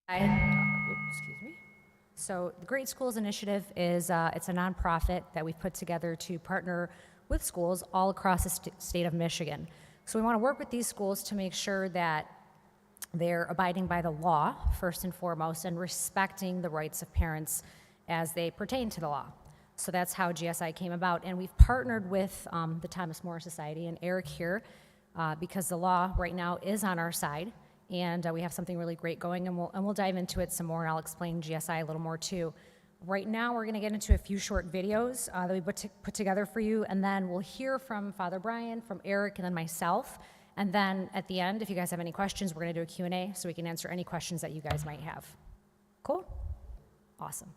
Excuse me. So the Great Schools Initiative is it's a nonprofit that we've put together to partner with schools all across the state of Michigan. So we want to work with these schools to make sure that they're abiding by the law, first and foremost, and respecting the rights of parents as they pertain to the law. So that's how GSI came about. And we've partnered with the Thomas More Society and Eric here because the law right now is on our side. And we have something really great going, and we'll dive into it some more, and I'll explain GSI a little more too. Right now, we're going to get into a few short videos that we put together for you, and then we'll hear from Father Brian, from Eric, and then myself. And then at the end, if you guys have any questions, we're going to do a Q&A so we can answer any questions that you guys might have. Cool? Awesome.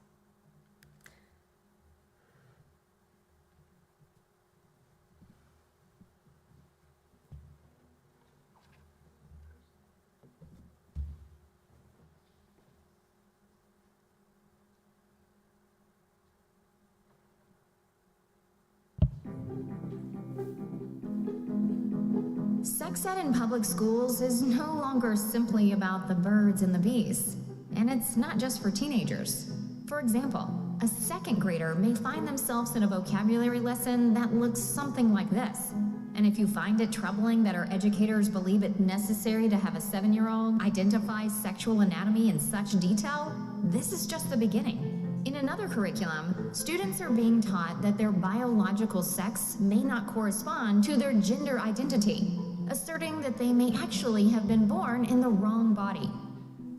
Sex ed in public schools is no longer simply about the birds and the bees, and it's not just for teenagers. For example, a second grader may find themselves in a vocabulary lesson that looks something like this. And if you find it troubling that our educators believe it necessary to have a 7-year-old identify sexual anatomy in such detail, this is just the beginning. In another curriculum, students are being taught that their biological sex may not correspond to their gender identity, asserting that they may actually have been born in the wrong body.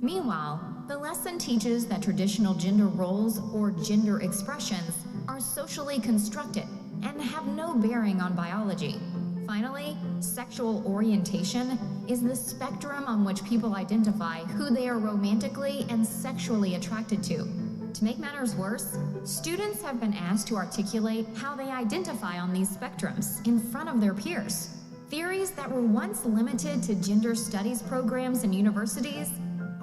Meanwhile, the lesson teaches that traditional gender roles or gender expressions are socially constructed and have no bearing on biology. Finally, sexual orientation is the spectrum on which people identify who they are romantically and sexually attracted to. To make matters worse, students have been asked to articulate how they identify on these spectrums in front of their peers. Theories that were once limited to gender studies programs in universities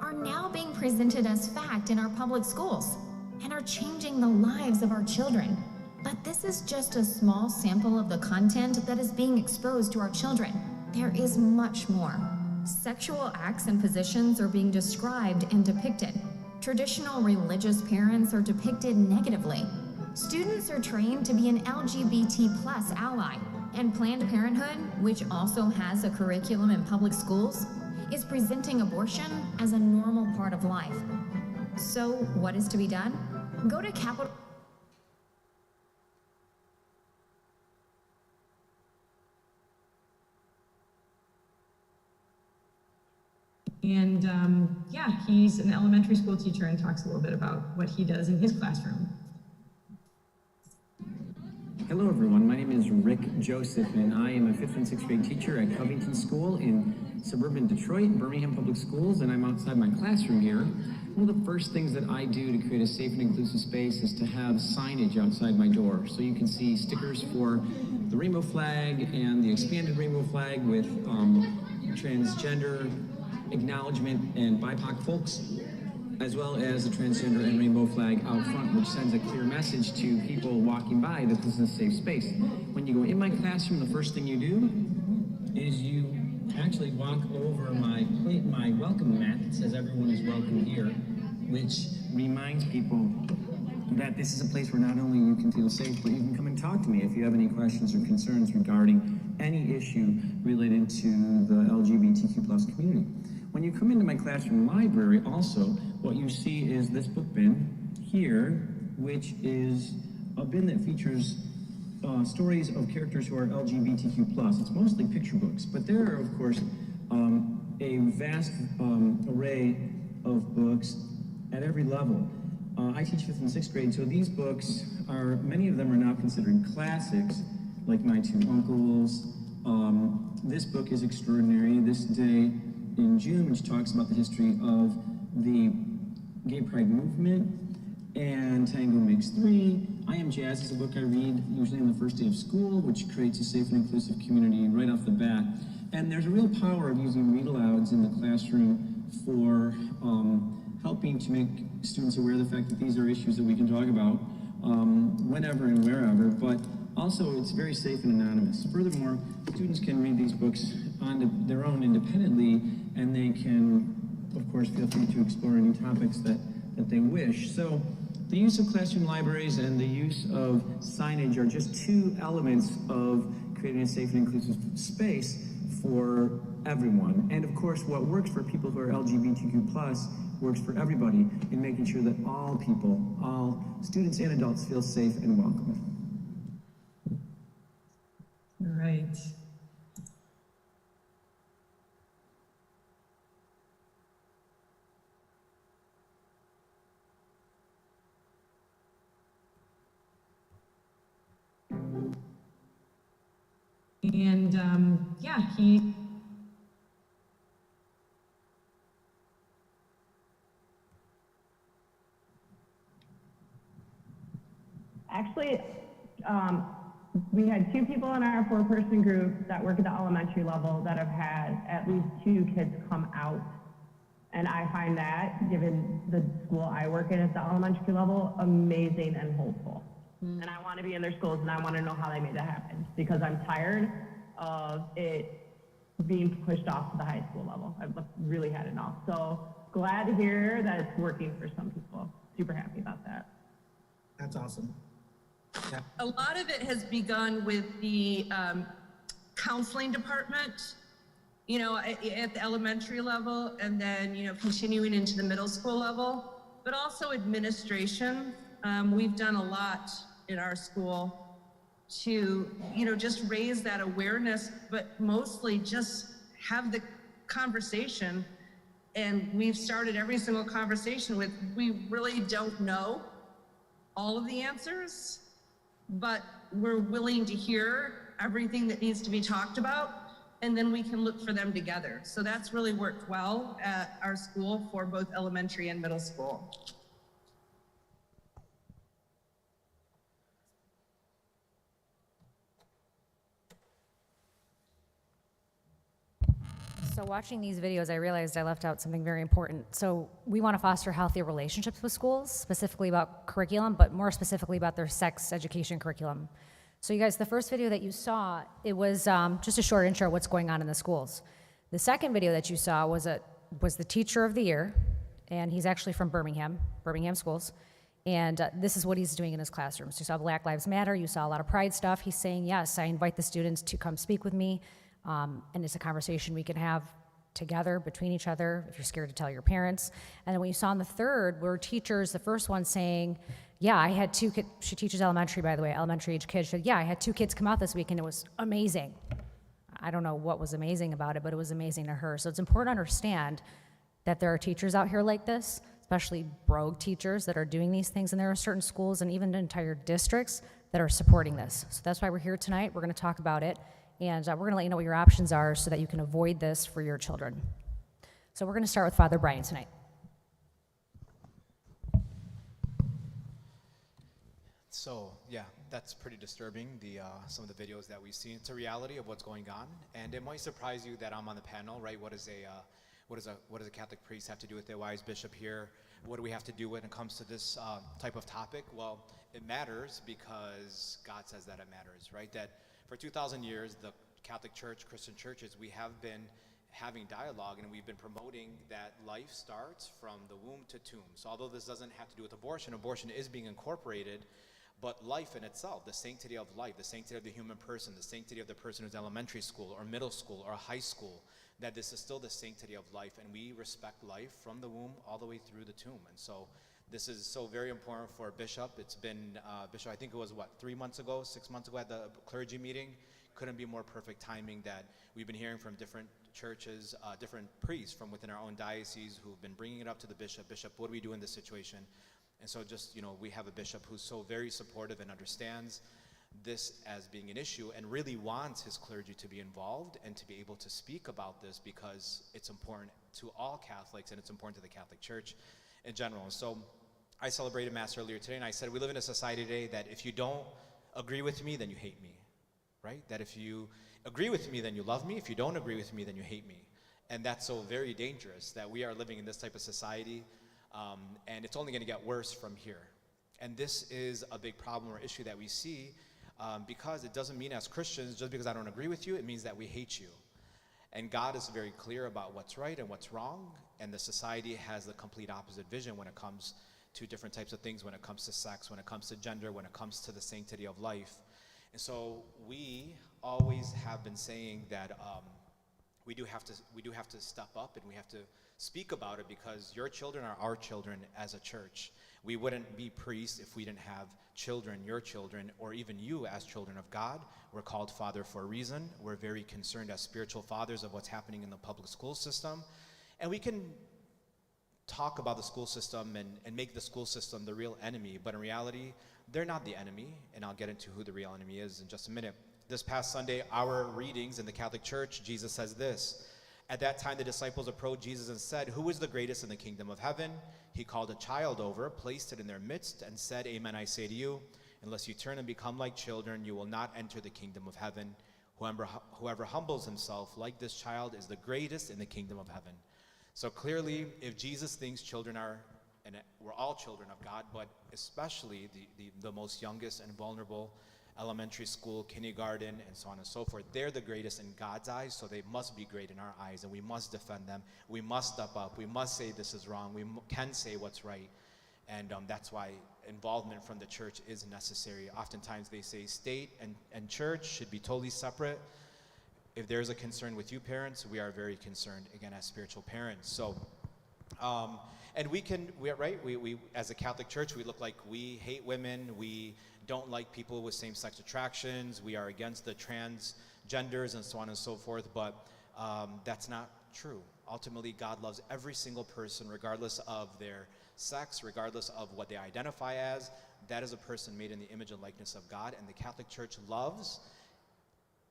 are now being presented as fact in our public schools and are changing the lives of our children. But this is just a small sample of the content that is being exposed to our children. There is much more. Sexual acts and positions are being described and depicted. Traditional religious parents are depicted negatively. Students are trained to be an LGBT+ ally. And Planned Parenthood, which also has a curriculum in public schools, is presenting abortion as a normal part of life. So what is to be done? Go to Capitol. And yeah, he's an elementary school teacher and talks a little bit about what he does in his classroom. Hello everyone, my name is Rick Joseph and I am a 5th and 6th grade teacher at Covington School in suburban Detroit, Birmingham Public Schools, and I'm outside my classroom here. One of the first things that I do to create a safe and inclusive space is to have signage outside my door. So you can see stickers for the rainbow flag and the expanded rainbow flag with transgender acknowledgement and BIPOC folks, as well as the transgender and rainbow flag out front, which sends a clear message to people walking by that this is a safe space. When you go in my classroom, the first thing you do is you actually walk over my welcome mat that says everyone is welcome here, which reminds people that this is a place where not only you can feel safe, but you can come and talk to me if you have any questions or concerns regarding any issue related to the LGBTQ+ community. When you come into my classroom library also, what you see is this book bin here, which is a bin that features stories of characters who are LGBTQ+. It's mostly picture books, but there are, of course, a vast array of books at every level. I teach 5th and 6th grade, so these books are, many of them are now considered classics, like My Two Uncles. This book is extraordinary. This Day in June, which talks about the history of the gay pride movement, and Tango Makes Three. I Am Jazz is a book I read usually on the first day of school, which creates a safe and inclusive community right off the bat. And there's a real power of using read-alouds in the classroom for helping to make students aware of the fact that these are issues that we can talk about whenever and wherever, but also it's very safe and anonymous. Furthermore, students can read these books on their own independently, and they can of course, feel free to explore any topics that they wish. So the use of classroom libraries and the use of signage are just two elements of creating a safe and inclusive space for everyone. And of course, what works for people who are LGBTQ+ works for everybody in making sure that all people, all students and adults feel safe and welcome. All right. And yeah, he actually, we had 2 people in our 4-person group that work at the elementary level that have had at least 2 kids come out. And I find that, given the school I work in at the elementary level, amazing and hopeful. And I want to be in their schools, and I want to know how they made that happen, because I'm tired of it being pushed off to the high school level. I've really had enough. So glad to hear that it's working for some people. Super happy about that. That's awesome. Yeah. A lot of it has begun with the counseling department, you know, at the elementary level, and then, you know, continuing into the middle school level, but also administration. We've done a lot in our school to, you know, just raise that awareness, but mostly just have the conversation. And we've started every single conversation with, we really don't know all of the answers, but we're willing to hear everything that needs to be talked about, and then we can look for them together. So that's really worked well at our school for both elementary and middle school. So watching these videos, I realized I left out something very important. So we want to foster healthy relationships with schools, specifically about curriculum, but more specifically about their sex education curriculum. So you guys, the first video that you saw, it was just a short intro of what's going on in the schools. The second video that you saw was the teacher of the year, and he's actually from Birmingham schools. And this is what he's doing in his classrooms. You saw Black Lives Matter, you saw a lot of pride stuff. He's saying, yes, I invite the students to come speak with me. And it's a conversation we can have together between each other if you're scared to tell your parents. And then what you saw in the third were teachers, the first one saying, yeah, I had 2 kids, she teaches elementary, by the way, elementary age kids. She said, yeah, I had 2 kids come out this week and it was amazing. I don't know what was amazing about it, but it was amazing to her. So it's important to understand that there are teachers out here like this, especially rogue teachers that are doing these things. And there are certain schools and even entire districts that are supporting this. So that's why we're here tonight. We're going to talk about it. And we're going to let you know what your options are so that you can avoid this for your children. So we're going to start with Father Brian tonight. So yeah, that's pretty disturbing, some of the videos that we've seen. It's a reality of what's going on, and it might surprise you that I'm on the panel, right? What does a Catholic priest have to do with it? Why is Bishop here? What do we have to do when it comes to this type of topic? Well, it matters because God says that it matters, right? That for 2,000 years, the Catholic Church, Christian churches, we have been having dialogue, and we've been promoting that life starts from the womb to tomb. So although this doesn't have to do with abortion, abortion is being incorporated, but life in itself, the sanctity of life, the sanctity of the human person, the sanctity of the person who's elementary school or middle school or high school, that this is still the sanctity of life, and we respect life from the womb all the way through the tomb. And so this is so very important for Bishop. It's been, Bishop, I think it was, 6 months ago at the clergy meeting. Couldn't be more perfect timing that we've been hearing from different churches, different priests from within our own diocese who've been bringing it up to the bishop. Bishop, what do we do in this situation? And so just, we have a bishop who's so very supportive and understands this as being an issue and really wants his clergy to be involved and to be able to speak about this because it's important to all Catholics and it's important to the Catholic Church in general. So I celebrated Mass earlier today, and I said we live in a society today that if you don't agree with me, then you hate me, right? That if you agree with me, then you love me. If you don't agree with me, then you hate me. And that's so very dangerous that we are living in this type of society, and it's only going to get worse from here. And this is a big problem or issue that we see because it doesn't mean as Christians, just because I don't agree with you, it means that we hate you. And God is very clear about what's right and what's wrong, and the society has the complete opposite vision when it comes to different types of things, when it comes to sex, when it comes to gender, when it comes to the sanctity of life. And so we always have been saying that we do have to step up, and we have to speak about it, because your children are our children as a church. We wouldn't be priests if we didn't have children, your children, or even you as children of God. We're called father for a reason. We're very concerned as spiritual fathers of what's happening in the public school system. And we can talk about the school system and make the school system the real enemy, but in reality, they're not the enemy, and I'll get into who the real enemy is in just a minute. This past Sunday, our readings in the Catholic Church, Jesus says this: "At that time, the disciples approached Jesus and said, 'Who is the greatest in the kingdom of heaven?' He called a child over, placed it in their midst, and said, 'Amen, I say to you, unless you turn and become like children, you will not enter the kingdom of heaven. Whoever humbles himself like this child is the greatest in the kingdom of heaven.'" So clearly, if Jesus thinks children are, and we're all children of God, but especially the most youngest and vulnerable, elementary school, kindergarten, and so on and so forth, they're the greatest in God's eyes, so they must be great in our eyes, and we must defend them. We must step up. We must say this is wrong. We can say what's right, and that's why involvement from the church is necessary. Oftentimes they say state and church should be totally separate. If there's a concern with you parents, we are very concerned, again, as spiritual parents. So, and we as a Catholic Church, we look like we hate women, we don't like people with same-sex attractions, we are against the transgenders and so on and so forth, but that's not true. Ultimately, God loves every single person, regardless of their sex, regardless of what they identify as. That is a person made in the image and likeness of God, and the Catholic Church loves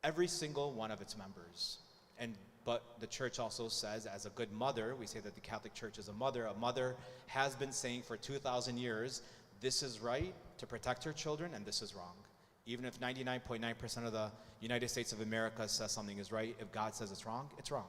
every single one of its members. But the church also says, as a good mother, we say that the Catholic Church is a mother. A mother has been saying for 2,000 years, this is right to protect her children, and this is wrong. Even if 99.9% of the United States of America says something is right, if God says it's wrong, it's wrong.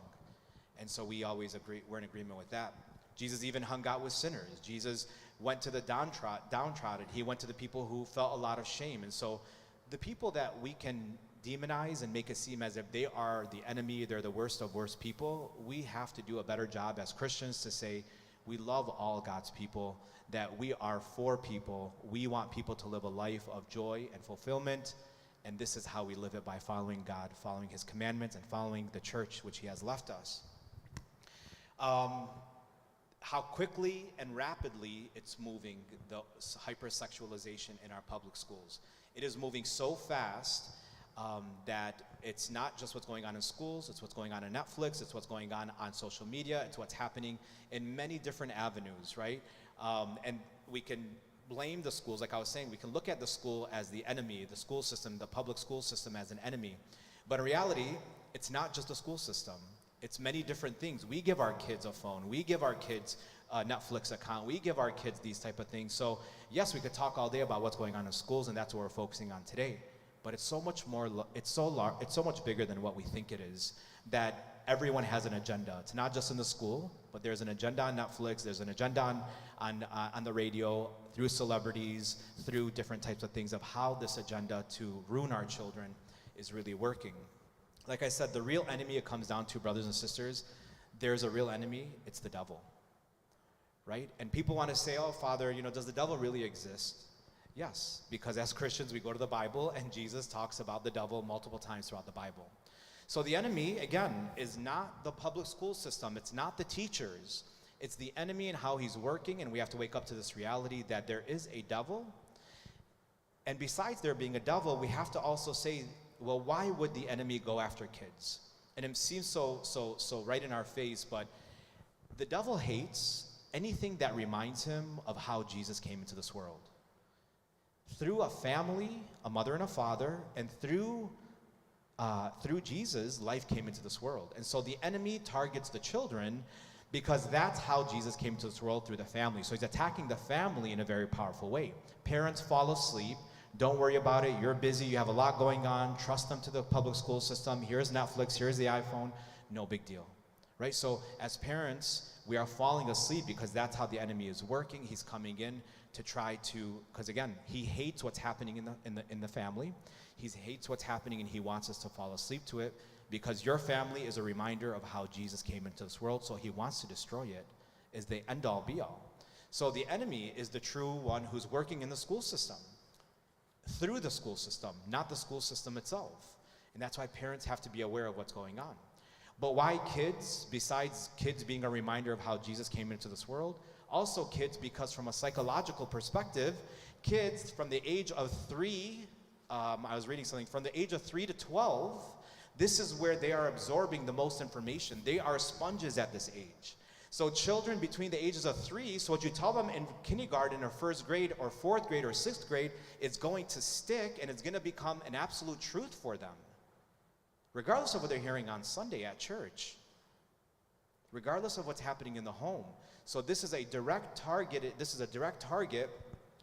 And so we always agree, we're in agreement with that. Jesus even hung out with sinners. Jesus went to the downtrodden. He went to the people who felt a lot of shame. And so the people that we can demonize and make it seem as if they are the enemy, they're the worst of worst people, we have to do a better job as Christians to say we love all God's people, that we are for people. We want people to live a life of joy and fulfillment, and this is how we live it, by following God, following his commandments, and following the church which he has left us. How quickly and rapidly it's moving, the hypersexualization in our public schools. It is moving so fast that it's not just what's going on in schools, it's what's going on in Netflix, it's what's going on social media, it's what's happening in many different avenues, right? And we can blame the schools, like I was saying, we can look at the school as the enemy, the school system, the public school system as an enemy. But in reality, it's not just the school system. It's many different things. We give our kids a phone, we give our kids a Netflix account, we give our kids these type of things. So yes, we could talk all day about what's going on in schools, and that's what we're focusing on today. But it's so much more, it's so much bigger than what we think it is, that everyone has an agenda. It's not just in the school, but there's an agenda on Netflix, there's an agenda on the radio, through celebrities, through different types of things, of how this agenda to ruin our children is really working. Like I said, the real enemy, it comes down to, brothers and sisters, there's a real enemy, it's the devil, right? And people want to say, oh, Father, does the devil really exist? Yes, because as Christians, we go to the Bible, and Jesus talks about the devil multiple times throughout the Bible. So the enemy, again, is not the public school system. It's not the teachers. It's the enemy and how he's working, and we have to wake up to this reality that there is a devil. And besides there being a devil, we have to also say, well, why would the enemy go after kids? And it seems so right in our face, but the devil hates anything that reminds him of how Jesus came into this world. Through a family, a mother and a father, and through Jesus, life came into this world. And so the enemy targets the children because that's how Jesus came to this world, through the family. So he's attacking the family in a very powerful way. Parents fall asleep. Don't worry about it. You're busy. You have a lot going on. Trust them to the public school system. Here's Netflix. Here's the iPhone. No big deal, right? So as parents, we are falling asleep because that's how the enemy is working. He's coming in to try to, because again, he hates what's happening in the family. He hates what's happening, and he wants us to fall asleep to it, because your family is a reminder of how Jesus came into this world, so he wants to destroy it, is the end-all be-all. So the enemy is the true one who's working in the school system, through the school system, not the school system itself. And that's why parents have to be aware of what's going on. But why kids, besides kids being a reminder of how Jesus came into this world, also kids, because from a psychological perspective, kids from the age of 3, I was reading something, from the age of 3 to 12, this is where they are absorbing the most information. They are sponges at this age. So children between the ages of 3, so what you tell them in kindergarten or first grade or fourth grade or sixth grade, is going to stick and it's going to become an absolute truth for them, regardless of what they're hearing on Sunday at church, regardless of what's happening in the home. So this is a direct target. This is a direct target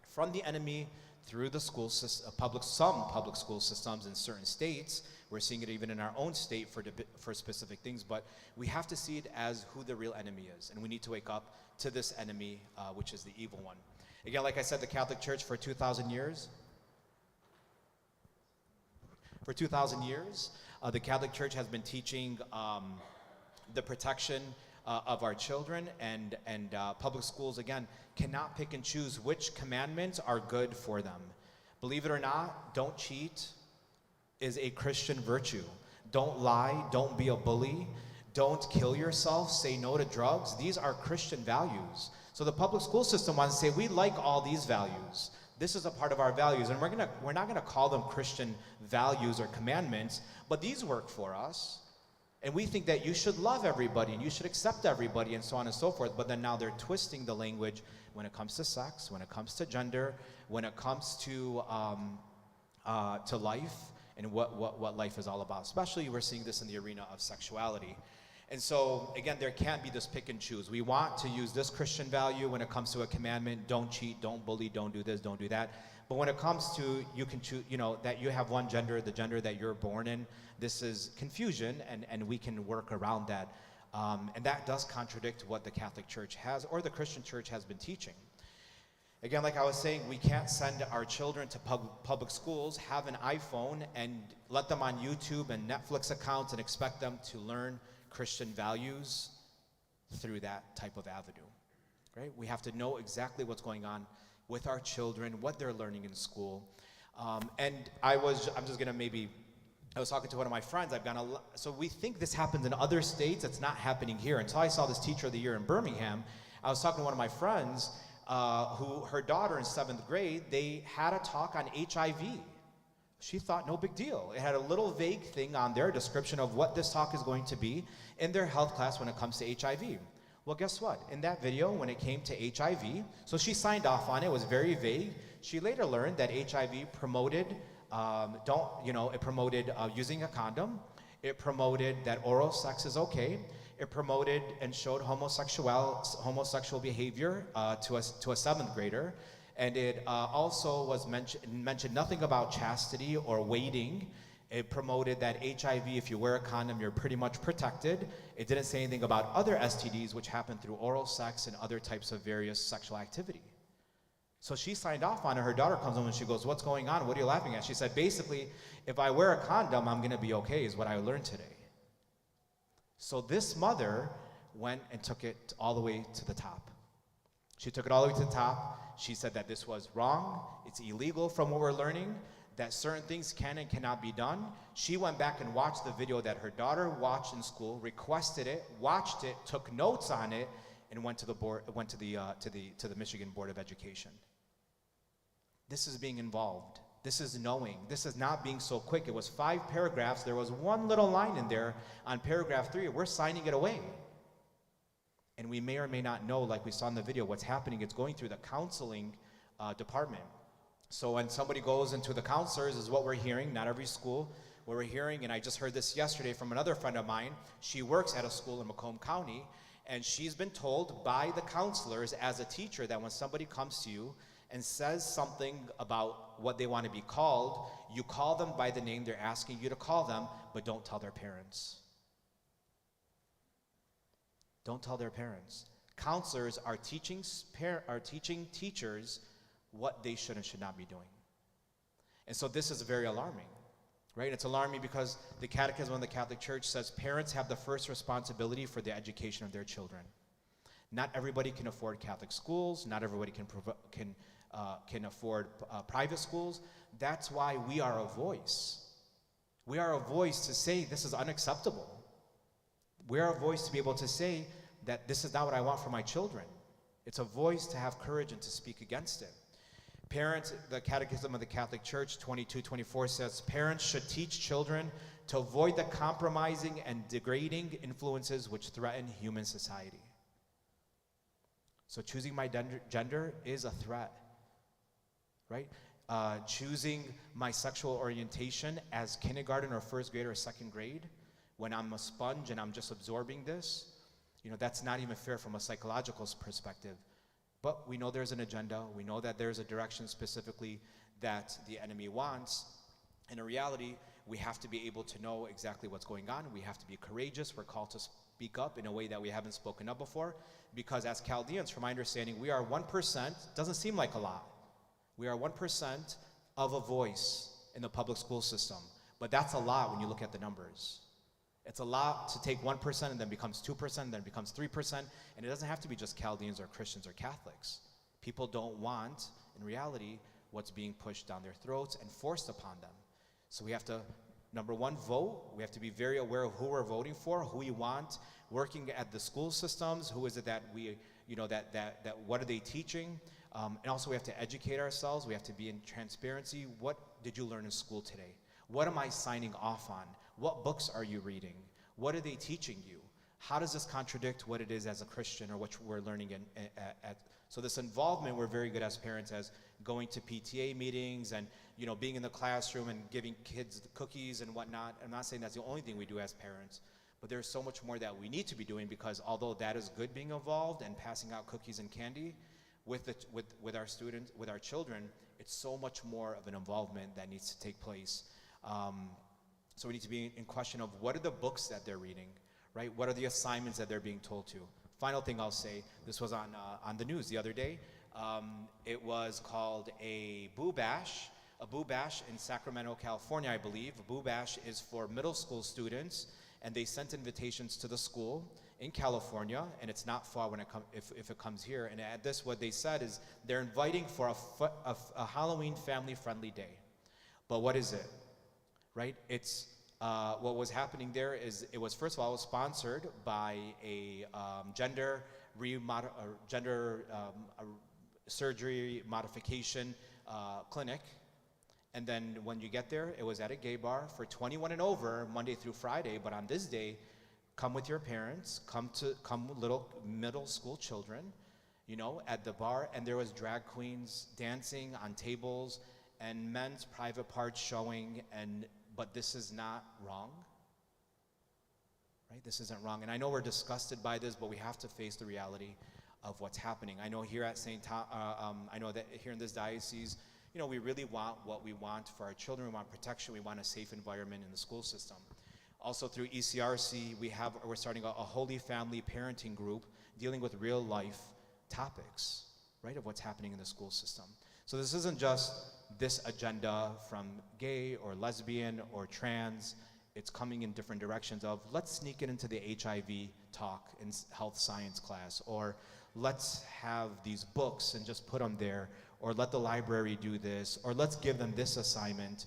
from the enemy through the school system, some public school systems in certain states. We're seeing it even in our own state for specific things, but we have to see it as who the real enemy is, and we need to wake up to this enemy, which is the evil one. Again, like I said, the Catholic Church for 2,000 years, the Catholic Church has been teaching the protection of our children, and public schools, again, cannot pick and choose which commandments are good for them. Believe it or not, don't cheat is a Christian virtue. Don't lie, don't be a bully, don't kill yourself, say no to drugs. These are Christian values. So the public school system wants to say, we like all these values. This is a part of our values, and we're not gonna call them Christian values or commandments, but these work for us. And we think that you should love everybody and you should accept everybody and so on and so forth, but then now they're twisting the language when it comes to sex, when it comes to gender, when it comes to life and what life is all about. Especially we're seeing this in the arena of sexuality. And so, again, there can't be this pick and choose. We want to use this Christian value when it comes to a commandment: don't cheat, don't bully, don't do this, don't do that. But when it comes to, you can choose, that you have one gender, the gender that you're born in, this is confusion, and we can work around that. And that does contradict what the Catholic Church has, or the Christian Church has been teaching. Again, like I was saying, we can't send our children to public schools, have an iPhone, and let them on YouTube and Netflix accounts and expect them to learn Christian values through that type of avenue, right? We have to know exactly what's going on with our children, what they're learning in school. And I was talking to one of my friends. So we think this happens in other states. It's not happening here. Until I saw this Teacher of the Year in Birmingham, I was talking to one of my friends who, her daughter in 7th grade, they had a talk on HIV. She thought no big deal. It had a little vague thing on their description of what this talk is going to be in their health class when it comes to HIV. Well, guess what? In that video, when it came to HIV, so she signed off on it. It was very vague. She later learned that HIV promoted, using a condom. It promoted that oral sex is okay. It promoted and showed homosexual behavior to a 7th grader. And it also was mentioned nothing about chastity or waiting. It promoted that HIV, if you wear a condom, you're pretty much protected. It didn't say anything about other STDs, which happen through oral sex and other types of various sexual activity. So she signed off on it. Her daughter comes home and she goes, "What's going on? What are you laughing at?" She said, basically, if I wear a condom, I'm going to be okay, is what I learned today. So this mother went and took it all the way to the top. She took it all the way to the top. She said that this was wrong, it's illegal from what we're learning, that certain things can and cannot be done. She went back and watched the video that her daughter watched in school, requested it, watched it, took notes on it, and went to the Michigan Board of Education. This is being involved. This is knowing. This is not being so quick. It was 5 paragraphs. There was one little line in there on paragraph 3. We're signing it away. And we may or may not know, like we saw in the video, what's happening. It's going through the counseling department. So when somebody goes into the counselors, is what we're hearing, not every school, what we're hearing, and I just heard this yesterday from another friend of mine. She works at a school in Macomb County, and she's been told by the counselors as a teacher that when somebody comes to you and says something about what they want to be called, you call them by the name they're asking you to call them, but don't tell their parents. Don't tell their parents. Counselors are teaching teachers what they should and should not be doing. And so this is very alarming, right? It's alarming because the Catechism of the Catholic Church says parents have the first responsibility for the education of their children. Not everybody can afford Catholic schools. Not everybody can afford private schools. That's why we are a voice. We are a voice to say this is unacceptable. We are a voice to be able to say that this is not what I want for my children. It's a voice to have courage and to speak against it. Parents, the Catechism of the Catholic Church 22:24 says, parents should teach children to avoid the compromising and degrading influences which threaten human society. So choosing my gender is a threat, right? Choosing my sexual orientation as kindergarten or first grade or second grade, when I'm a sponge and I'm just absorbing this, that's not even fair from a psychological perspective. But we know there's an agenda. We know that there's a direction specifically that the enemy wants. And in reality, we have to be able to know exactly what's going on. We have to be courageous. We're called to speak up in a way that we haven't spoken up before. Because as Chaldeans, from my understanding, we are 1%, doesn't seem like a lot. We are 1% of a voice in the public school system. But that's a lot when you look at the numbers. It's a lot to take 1% and then becomes 2%, and then becomes 3%. And it doesn't have to be just Chaldeans or Christians or Catholics. People don't want, in reality, what's being pushed down their throats and forced upon them. So we have to, number one, vote. We have to be very aware of who we're voting for, who we want working at the school systems, who is it that we, that what are they teaching? And also we have to educate ourselves. We have to be in transparency. What did you learn in school today? What am I signing off on? What books are you reading? What are they teaching you? How does this contradict what it is as a Christian or what we're learning so this involvement, we're very good as parents as going to PTA meetings and being in the classroom and giving kids cookies and whatnot. I'm not saying that's the only thing we do as parents, but there's so much more that we need to be doing, because although that is good, being involved and passing out cookies and candy with our students, with our children, it's so much more of an involvement that needs to take place. So we need to be in question of what are the books that they're reading, right? What are the assignments that they're being told to? Final thing I'll say, this was on the news the other day. It was called a Boo Bash. A Boo Bash in Sacramento, California, I believe. A Boo Bash is for middle school students, and they sent invitations to the school in California, and it's not far when if it comes here. And at this, what they said is they're inviting for a Halloween family-friendly day. But what is it? Right? It's what was happening there is it was, first of all, it was sponsored by a gender surgery modification clinic. And then when you get there, it was at a gay bar for 21 and over, Monday through Friday. But on this day, come with your parents, come little middle school children, at the bar. And there was drag queens dancing on tables and men's private parts showing. But this is not wrong, right? This isn't wrong. And I know we're disgusted by this, but we have to face the reality of what's happening. I know here at I know that here in this diocese, we really want what we want for our children. We want protection. We want a safe environment in the school system. Also through ECRC, we're starting a Holy Family parenting group dealing with real life topics, right, of what's happening in the school system. So this isn't just this agenda from gay or lesbian or trans. It's coming in different directions of let's sneak it into the HIV talk in health science class, or let's have these books and just put them there, or let the library do this, or let's give them this assignment.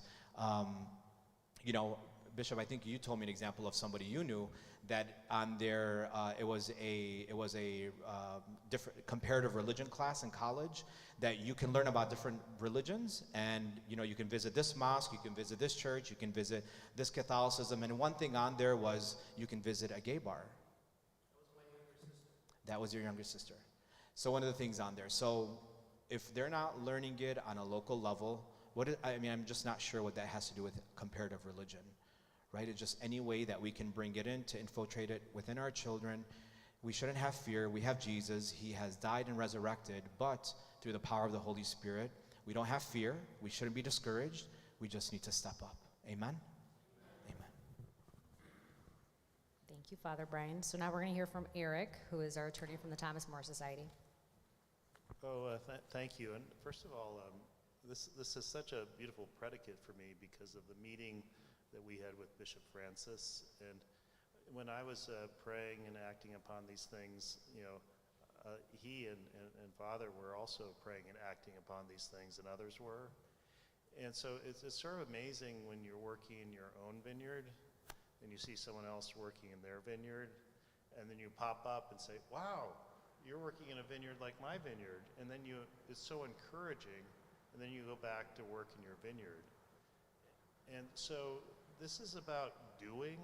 Bishop, I think you told me an example of somebody you knew that on their it was a different comparative religion class in college that you can learn about different religions, and you can visit this mosque, you can visit this church, you can visit this Catholicism, and one thing on there was you can visit a gay bar. That was your younger sister. So one of the things on there. So if they're not learning it on a local level, I'm just not sure what that has to do with comparative religion. Right? It's just any way that we can bring it in to infiltrate it within our children. We shouldn't have fear. We have Jesus. He has died and resurrected, but through the power of the Holy Spirit, we don't have fear. We shouldn't be discouraged. We just need to step up. Amen? Amen. Thank you, Father Brian. So now we're going to hear from Eric, who is our attorney from the Thomas More Society. Thank you. And first of all, this is such a beautiful predicate for me because of the meeting that we had with Bishop Francis. And when I was praying and acting upon these things, he and Father were also praying and acting upon these things, and others were. And so it's sort of amazing when you're working in your own vineyard and you see someone else working in their vineyard, and then you pop up and say, wow, you're working in a vineyard like my vineyard. And then it's so encouraging, and then you go back to work in your vineyard. And so this is about doing.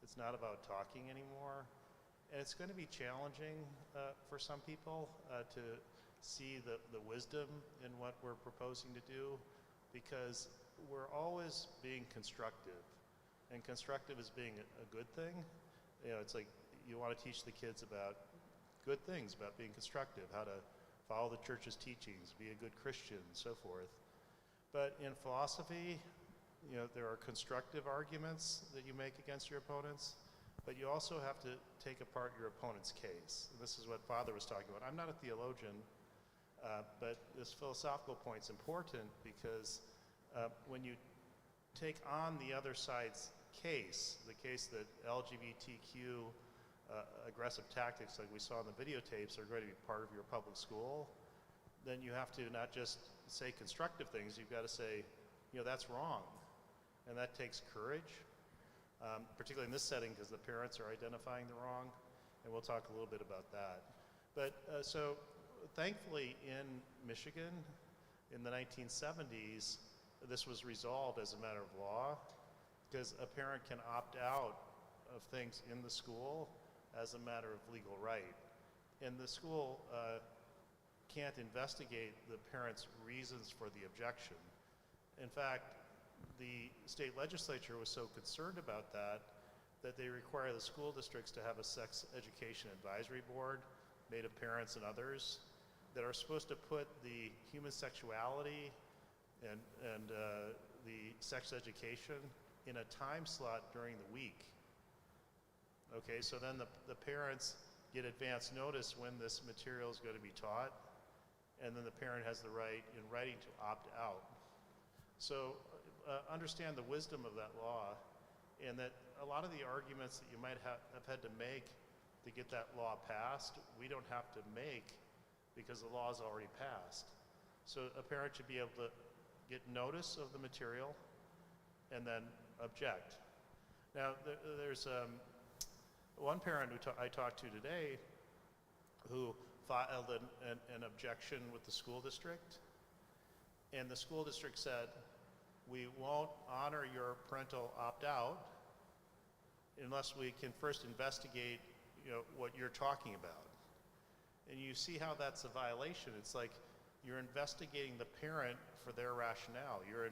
It's not about talking anymore. And it's going to be challenging for some people to see the wisdom in what we're proposing to do, because we're always being constructive. And constructive is being a good thing. It's like you want to teach the kids about good things, about being constructive, how to follow the church's teachings, be a good Christian, and so forth. But in philosophy, there are constructive arguments that you make against your opponents, but you also have to take apart your opponent's case. And this is what Father was talking about. I'm not a theologian, but this philosophical point's important because when you take on the other side's case, the case that LGBTQ aggressive tactics like we saw in the videotapes are going to be part of your public school, then you have to not just say constructive things, you've got to say, that's wrong. And that takes courage, particularly in this setting because the parents are identifying the wrong, and we'll talk a little bit about that. But so thankfully in Michigan in the 1970s, this was resolved as a matter of law because a parent can opt out of things in the school as a matter of legal right. And the school can't investigate the parent's reasons for the objection. In fact, the state legislature was so concerned about that they require the school districts to have a sex education advisory board made of parents and others that are supposed to put the human sexuality and the sex education in a time slot during the week. Okay, so then the parents get advance notice when this material is going to be taught, and then the parent has the right in writing to opt out. So understand the wisdom of that law, and that a lot of the arguments that you might have had to make to get that law passed, we don't have to make because the law is already passed. So a parent should be able to get notice of the material and then object. Now, there's one parent who I talked to today who filed an objection with the school district, and the school district said, we won't honor your parental opt-out unless we can first investigate what you're talking about. And you see how that's a violation. It's like you're investigating the parent for their rationale. You're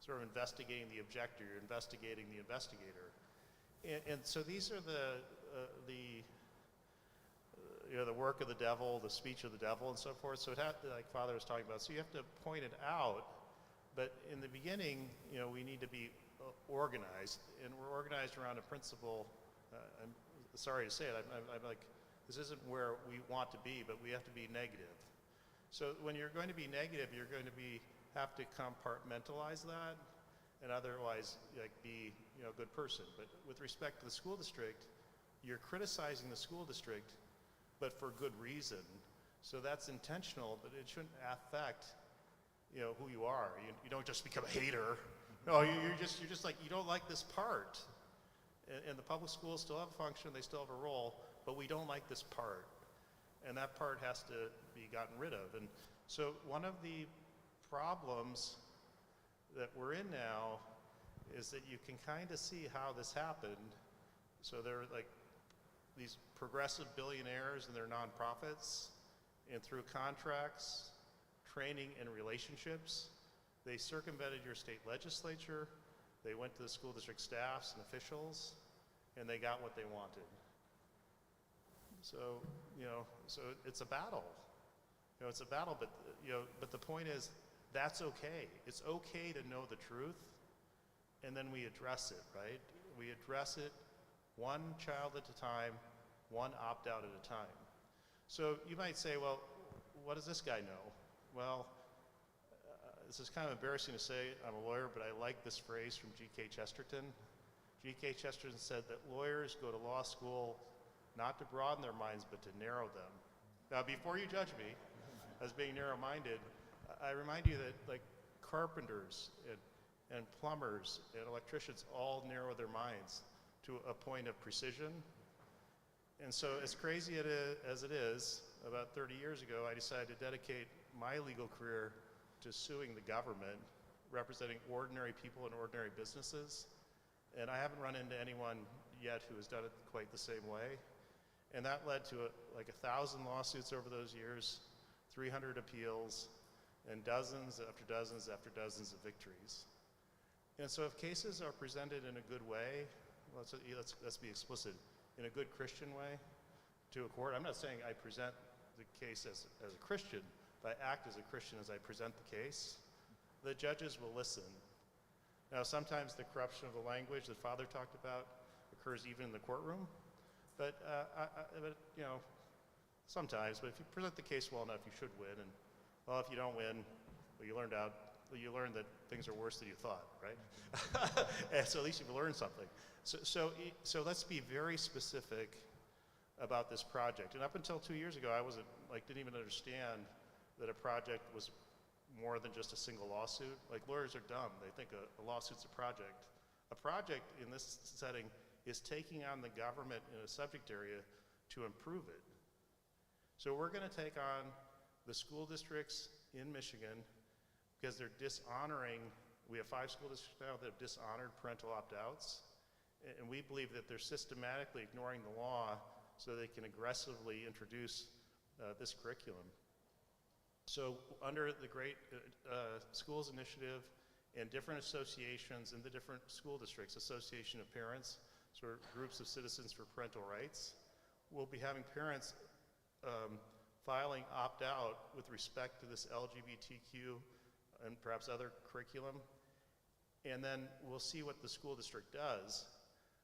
sort of investigating the objector. You're investigating the investigator. And so these are the work of the devil, the speech of the devil, and so forth. So it had, like Father was talking about, so you have to point it out. But in the beginning, we need to be organized, and we're organized around a principle. I'm sorry to say it. I'm like, this isn't where we want to be, but we have to be negative. So when you're going to be negative, you're going to have to compartmentalize that, and otherwise, be a good person. But with respect to the school district, you're criticizing the school district, but for good reason. So that's intentional, but it shouldn't affect who you are. You don't just become a hater. No, you're just like, you don't like this part. And the public schools still have a function, they still have a role, but we don't like this part. And that part has to be gotten rid of. And so one of the problems that we're in now is that you can kind of see how this happened. So there are like these progressive billionaires and their nonprofits, and through contracts, training, and relationships, they circumvented your state legislature, they went to the school district staffs and officials, and they got what they wanted. So, so it's a battle. It's a battle, but the point is, that's okay. It's okay to know the truth, and then we address it, right? We address it one child at a time, one opt-out at a time. So you might say, well, what does this guy know? Well, this is kind of embarrassing to say, I'm a lawyer, but I like this phrase from G.K. Chesterton. G.K. Chesterton said that lawyers go to law school not to broaden their minds, but to narrow them. Now, before you judge me as being narrow-minded, I remind you that like carpenters and plumbers and electricians all narrow their minds to a point of precision. And so as crazy as it is, about 30 years ago, I decided to dedicate my legal career to suing the government, representing ordinary people and ordinary businesses. And I haven't run into anyone yet who has done it quite the same way. And that led to like 1,000 lawsuits over those years, 300 appeals, and dozens after dozens after dozens of victories. And so if cases are presented in a good way, let's be explicit, in a good Christian way to a court, I'm not saying I present the case as a Christian, but I act as a Christian as I present the case, the judges will listen. Now, sometimes the corruption of the language that Father talked about occurs even in the courtroom, but you know, sometimes. But if you present the case well enough, you should win. And well, if you don't win, well, you learned that things are worse than you thought, right? And so at least you've learned something. So let's be very specific about this project. And up until 2 years ago, I didn't even understand that a project was more than just a single lawsuit. Like, lawyers are dumb. They think a lawsuit's a project. A project in this setting is taking on the government in a subject area to improve it. So we're going to take on the school districts in Michigan because they're dishonoring. We have 5 school districts now that have dishonored parental opt-outs, and we believe that they're systematically ignoring the law so they can aggressively introduce this curriculum. So under the Great Schools Initiative and different associations in the different school districts, Association of Parents, sort of groups of citizens for parental rights, we'll be having parents filing opt-out with respect to this LGBTQ and perhaps other curriculum. And then we'll see what the school district does.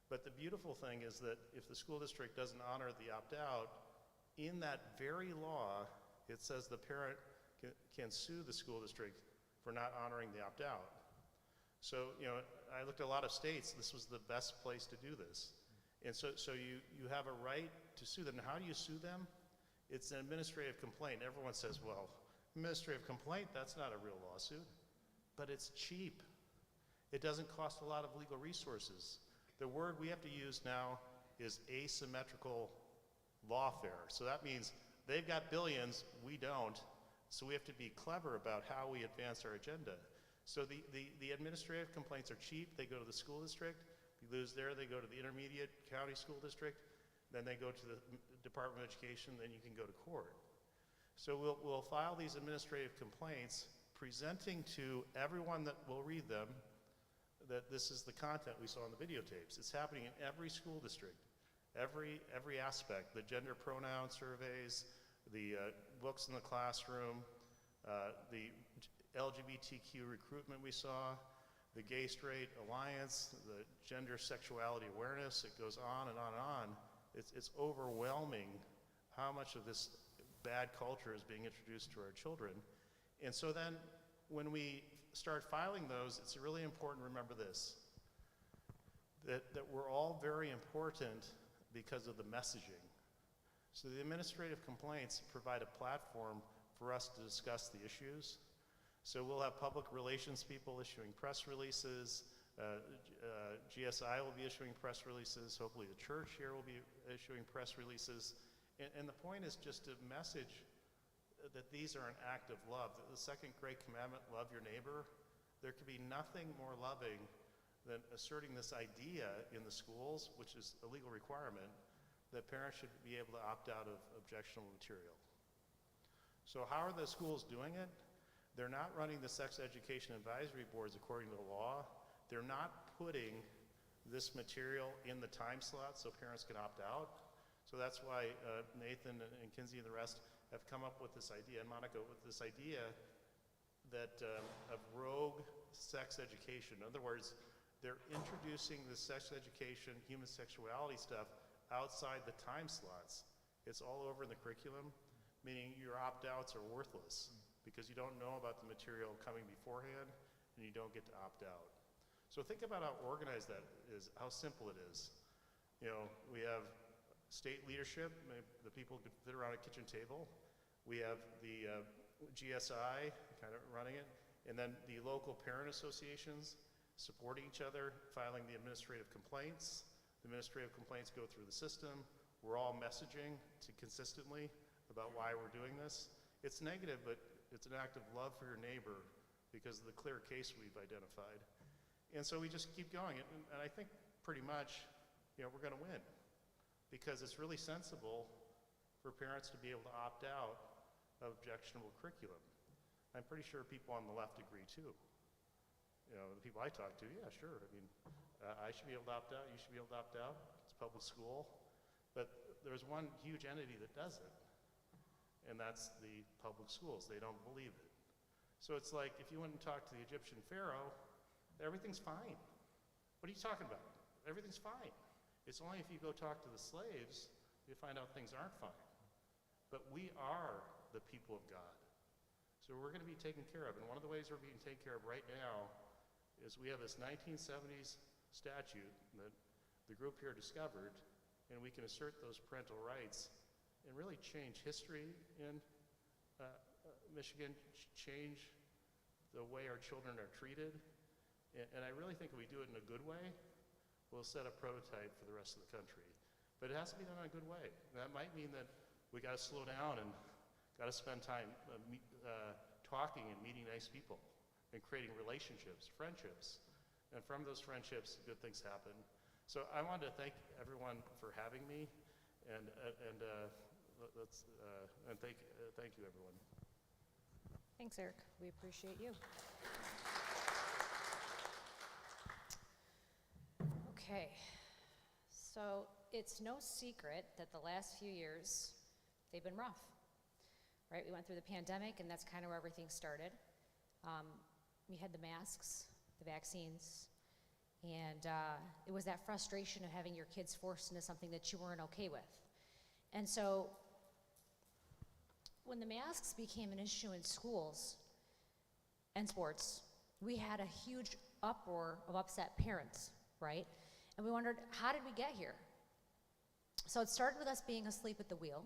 But the beautiful thing is that if the school district doesn't honor the opt-out, in that very law, it says the parent can sue the school district for not honoring the opt-out. So, you know, I looked at a lot of states, this was the best place to do this. And so you have a right to sue them. Now, how do you sue them? It's an administrative complaint. Everyone says, well, administrative complaint, that's not a real lawsuit. But it's cheap. It doesn't cost a lot of legal resources. The word we have to use now is asymmetrical lawfare. So that means they've got billions, we don't. So we have to be clever about how we advance our agenda. So the administrative complaints are cheap. They go to the school district. If you lose there, they go to the intermediate county school district. Then they go to the Department of Education. Then you can go to court. So we'll file these administrative complaints, presenting to everyone that will read them that this is the content we saw in the videotapes. It's happening in every school district, every aspect, the gender pronoun surveys, the books in the classroom, the LGBTQ recruitment we saw, the Gay Straight Alliance, the gender sexuality awareness. It goes on and on and on. It's overwhelming how much of this bad culture is being introduced to our children. And so then when we start filing those, it's really important to remember this, that we're all very important because of the messaging. So the administrative complaints provide a platform for us to discuss the issues. So we'll have public relations people issuing press releases, GSI will be issuing press releases, hopefully the church here will be issuing press releases. And the point is just to message that these are an act of love. The second great commandment, love your neighbor. There could be nothing more loving than asserting this idea in the schools, which is a legal requirement, that parents should be able to opt out of objectionable material. So how are the schools doing it? They're not running the sex education advisory boards according to the law. They're not putting this material in the time slot so parents can opt out. So that's why Nathan and Kinsey and the rest have come up with this idea, and Monica, with this idea that of rogue sex education. In other words, they're introducing the sex education, human sexuality stuff outside the time slots. It's all over in the curriculum, meaning your opt-outs are worthless because you don't know about the material coming beforehand and you don't get to opt out. So think about how organized that is, how simple it is. You know, we have state leadership, the people could fit around a kitchen table. We have the GSI kind of running it, and then the local parent associations supporting each other, filing the administrative complaints. The administrative complaints go through the system. We're all messaging consistently about why we're doing this. It's negative, but it's an act of love for your neighbor because of the clear case we've identified. And so we just keep going, and I think pretty much, you know, we're gonna win because it's really sensible for parents to be able to opt out of objectionable curriculum. I'm pretty sure people on the left agree too. You know, the people I talk to, yeah, sure. I mean, I should be able to opt out, you should be able to opt out. It's public school. But there's one huge entity that does it, and that's the public schools. They don't believe it. So it's like if you went and talked to the Egyptian pharaoh, everything's fine. What are you talking about? Everything's fine. It's only if you go talk to the slaves, you find out things aren't fine. But we are the people of God. So we're going to be taken care of. And one of the ways we're being taken care of right now is we have this 1970s statute that the group here discovered, and we can assert those parental rights and really change history in Michigan, change the way our children are treated. And I really think if we do it in a good way, we'll set a prototype for the rest of the country. But it has to be done in a good way. And that might mean that we got to slow down and got to spend time talking and meeting nice people and creating relationships, friendships. And from those friendships, good things happen. So I wanted to thank everyone for having me, and thank you, everyone. Thanks, Eric. We appreciate you. Okay, so it's no secret that the last few years, they've been rough, right? We went through the pandemic, and that's kind of where everything started. We had the masks, the vaccines, and it was that frustration of having your kids forced into something that you weren't okay with. And so when the masks became an issue in schools and sports, we had a huge uproar of upset parents, right? And we wondered, how did we get here? So it started with us being asleep at the wheel,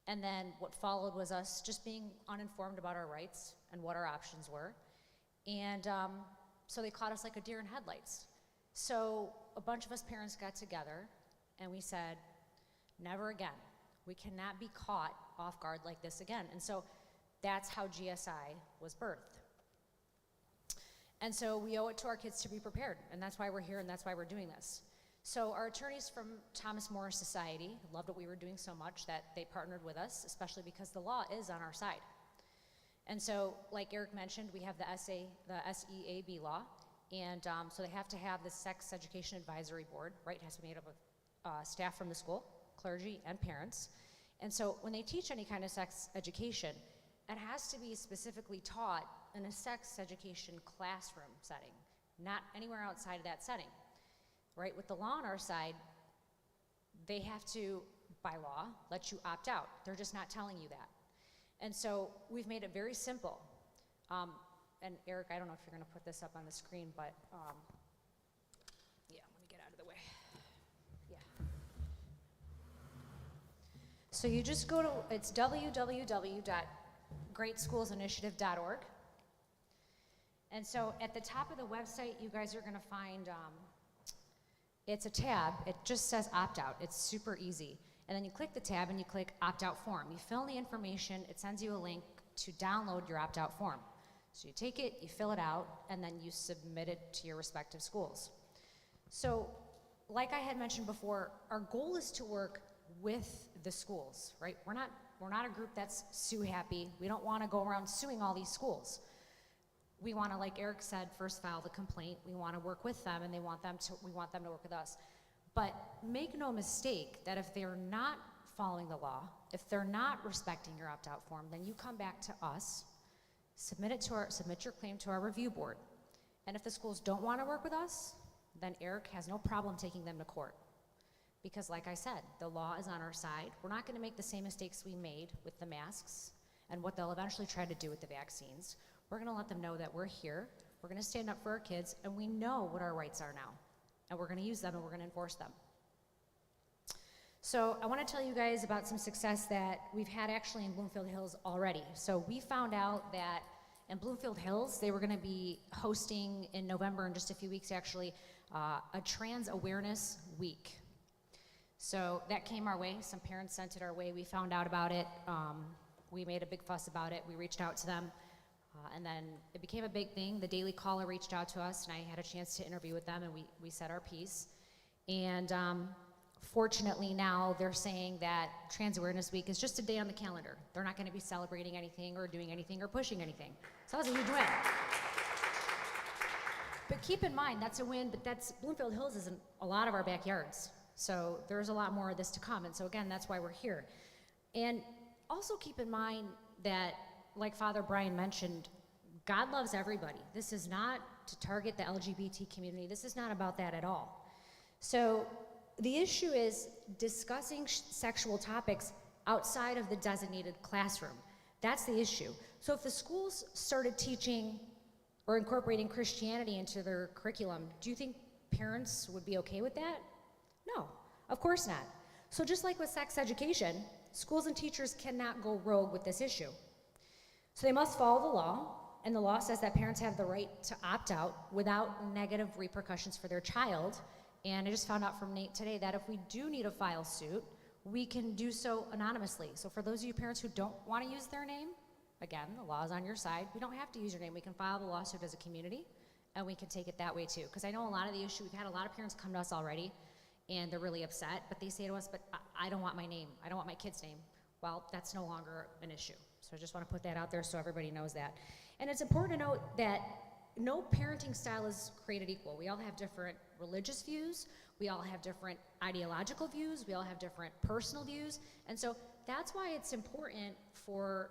and then what followed was us just being uninformed about our rights and what our options were. And so they caught us like a deer in headlights. So a bunch of us parents got together and we said, never again. We cannot be caught off guard like this again. And so that's how GSI was birthed. And so we owe it to our kids to be prepared, and that's why we're here and that's why we're doing this. So our attorneys from Thomas More Society loved what we were doing so much that they partnered with us, especially because the law is on our side. And so, like Eric mentioned, we have the SEAB law, and so they have to have the Sex Education Advisory Board, right? It has to be made up of staff from the school, clergy, and parents. And so when they teach any kind of sex education, it has to be specifically taught in a sex education classroom setting, not anywhere outside of that setting, right? With the law on our side, they have to, by law, let you opt out. They're just not telling you that. And so we've made it very simple. And Eric, I don't know if you're going to put this up on the screen, but yeah, let me get out of the way. Yeah. So you just go to, it's www.greatschoolsinitiative.org. And so at the top of the website, you guys are going to find, it's a tab. It just says opt out. It's super easy. And then you click the tab and you click opt-out form. You fill in the information, it sends you a link to download your opt-out form. So you take it, you fill it out, and then you submit it to your respective schools. So, like I had mentioned before, our goal is to work with the schools, right? We're not a group that's sue happy. We don't want to go around suing all these schools. We want to, like Eric said, first file the complaint. We want to work with them, and we want them to work with us. But make no mistake that if they're not following the law, if they're not respecting your opt-out form, then you come back to us, submit your claim to our review board. And if the schools don't want to work with us, then Eric has no problem taking them to court. Because like I said, the law is on our side. We're not going to make the same mistakes we made with the masks and what they'll eventually try to do with the vaccines. We're going to let them know that we're here, we're going to stand up for our kids, and we know what our rights are now. And we're going to use them and we're going to enforce them. So I want to tell you guys about some success that we've had actually in Bloomfield Hills already. So we found out that in Bloomfield Hills, they were going to be hosting in November, in just a few weeks actually, a Trans Awareness Week. So that came our way. Some parents sent it our way. We found out about it. We made a big fuss about it. We reached out to them. And then it became a big thing. The Daily Caller reached out to us, and I had a chance to interview with them, and we said our piece. And fortunately now they're saying that Trans Awareness Week is just a day on the calendar. They're not going to be celebrating anything or doing anything or pushing anything. So that was a huge win. But keep in mind, that's a win, but Bloomfield Hills isn't a lot of our backyards. So there's a lot more of this to come. And so again, that's why we're here. And also keep in mind that, like Father Brian mentioned, God loves everybody. This is not to target the LGBT community. This is not about that at all. So the issue is discussing sexual topics outside of the designated classroom. That's the issue. So if the schools started teaching or incorporating Christianity into their curriculum, do you think parents would be okay with that? No, of course not. So just like with sex education, schools and teachers cannot go rogue with this issue. So they must follow the law, and the law says that parents have the right to opt out without negative repercussions for their child. And I just found out from Nate today that if we do need to file suit, we can do so anonymously. So for those of you parents who don't want to use their name, again, the law is on your side. We don't have to use your name. We can file the lawsuit as a community, and we can take it that way too. Because I know a lot of the issue, we've had a lot of parents come to us already, and they're really upset, but they say to us, but I don't want my name. I don't want my kid's name. Well, that's no longer an issue. So I just want to put that out there so everybody knows that. And it's important to note that no parenting style is created equal. We all have different religious views. We all have different ideological views. We all have different personal views. And so that's why it's important for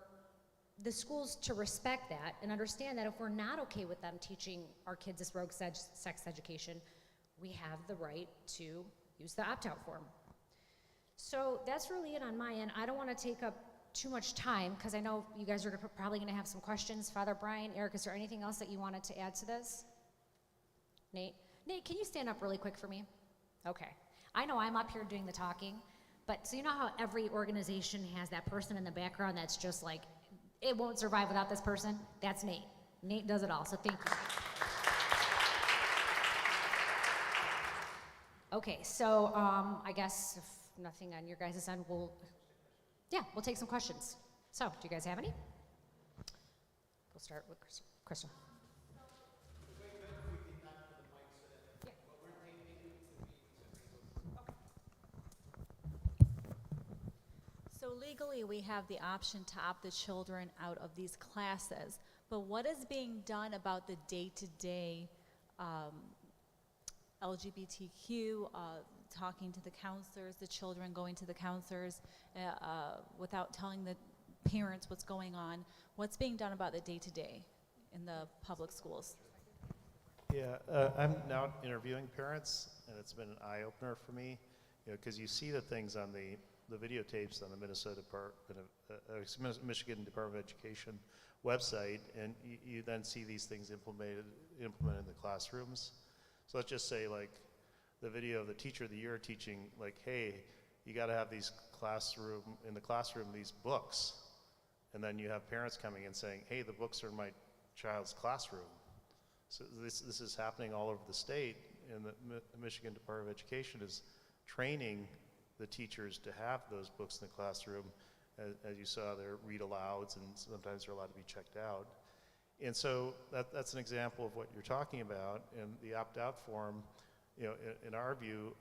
the schools to respect that and understand that if we're not okay with them teaching our kids this rogue sex education, we have the right to use the opt-out form. So that's really it on my end. I don't want to take up too much time because I know you guys are probably going to have some questions. Father Brian, Eric, is there anything else that you wanted to add to this? Nate, can you stand up really quick for me? Okay. I know I'm up here doing the talking, but so you know how every organization has that person in the background that's just like, it won't survive without this person? That's Nate. Nate does it all, so thank you. Okay, so I guess if nothing on your guys' end, we'll take some questions. So, do you guys have any? We'll start with Crystal. So legally, we have the option to opt the children out of these classes, but what is being done about the day-to-day LGBTQ, talking to the counselors, the children going to the counselors without telling the parents what's going on? What's being done about the day-to-day in the public schools? Yeah, I'm now interviewing parents, and it's been an eye-opener for me, because you see the things on the videotapes on the Michigan Department of Education website, and you then see these things implemented in the classrooms. So let's just say, like, the video of the teacher that you're teaching, like, hey, you got to have these in the classroom, these books. And then you have parents coming and saying, hey, the books are in my child's classroom. So this is happening all over the state, and the Michigan Department of Education is training the teachers to have those books in the classroom. As you saw, they're read alouds, and sometimes they're allowed to be checked out. And so that's an example of what you're talking about, and the opt-out form, in our view,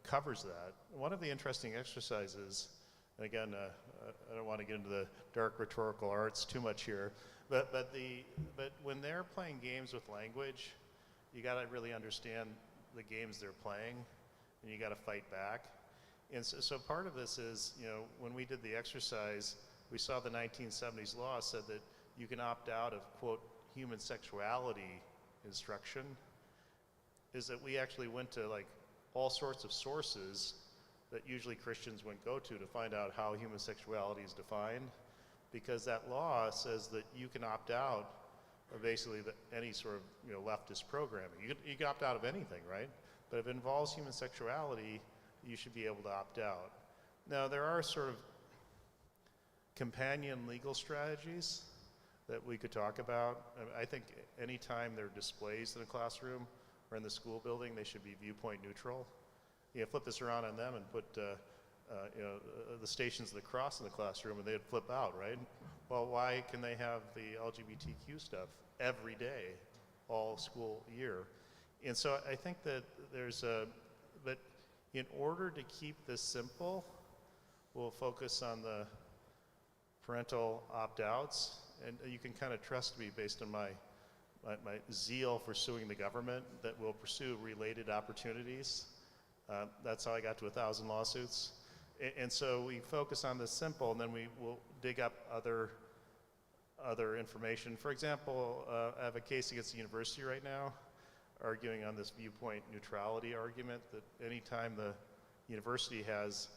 covers that. One of the interesting exercises, and again, I don't want to get into the dark rhetorical arts too much here, but when they're playing games with language, you got to really understand the games they're playing, and you got to fight back. And so part of this is, when we did the exercise, we saw the 1970s law said that you can opt out of, quote, human sexuality instruction, is that we actually went to like all sorts of sources that usually Christians wouldn't go to find out how human sexuality is defined. because that law says that you can opt out of basically any sort of leftist programming. You can opt out of anything, right? But if it involves human sexuality, you should be able to opt out. Now, there are sort of companion legal strategies that we could talk about. I think anytime there are displays in a classroom or in the school building, they should be viewpoint neutral. Flip this around on them and put the Stations of the Cross in the classroom and they'd flip out, right? Well, why can they have the LGBTQ stuff every day, all school year? And so I think that but in order to keep this simple, we'll focus on the parental opt-outs, and you can kind of trust me based on my zeal for suing the government that we'll pursue related opportunities. That's how I got to 1,000 lawsuits. And so we focus on the simple, and then we will dig up other information. For example, I have a case against the university right now, arguing on this viewpoint neutrality argument that anytime the university has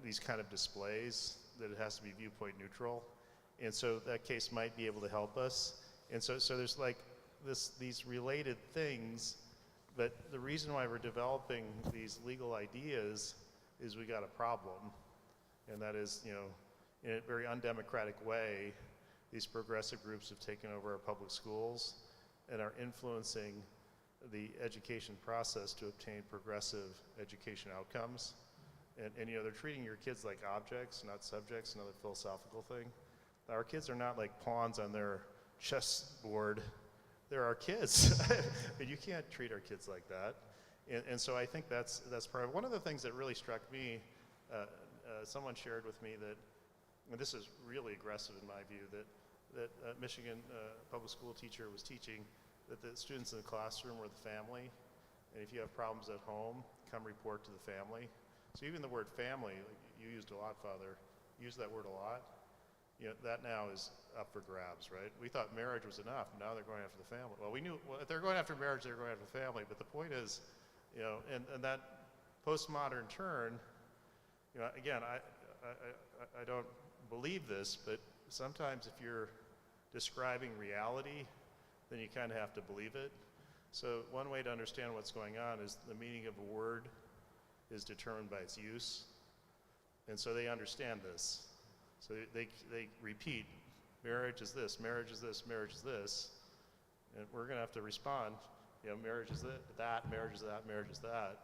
these kind of displays, that it has to be viewpoint neutral. And so that case might be able to help us. And so there's like these related things, but the reason why we're developing these legal ideas is we got a problem. And that is, in a very undemocratic way, these progressive groups have taken over our public schools and are influencing the education process to obtain progressive education outcomes. And they're treating your kids like objects, not subjects, another philosophical thing. Our kids are not like pawns on their chessboard. They're our kids. But you can't treat our kids like that. And so I think that's part of it. One of the things that really struck me, someone shared with me that, and this is really aggressive in my view, that Michigan public school teacher was teaching that the students in the classroom were the family, and if you have problems at home, come report to the family. So even the word family, like you used a lot, Father, you use that word a lot, that now is up for grabs, right? We thought marriage was enough, and now they're going after the family. Well, we knew, if they're going after marriage, they're going after the family, but the point is, and that postmodern turn, again, I don't believe this, but sometimes if you're describing reality, then you kind of have to believe it. So one way to understand what's going on is the meaning of a word is determined by its use. And so they understand this. So they repeat, marriage is this, marriage is this, marriage is this. And we're going to have to respond, marriage is that, marriage is that, marriage is that.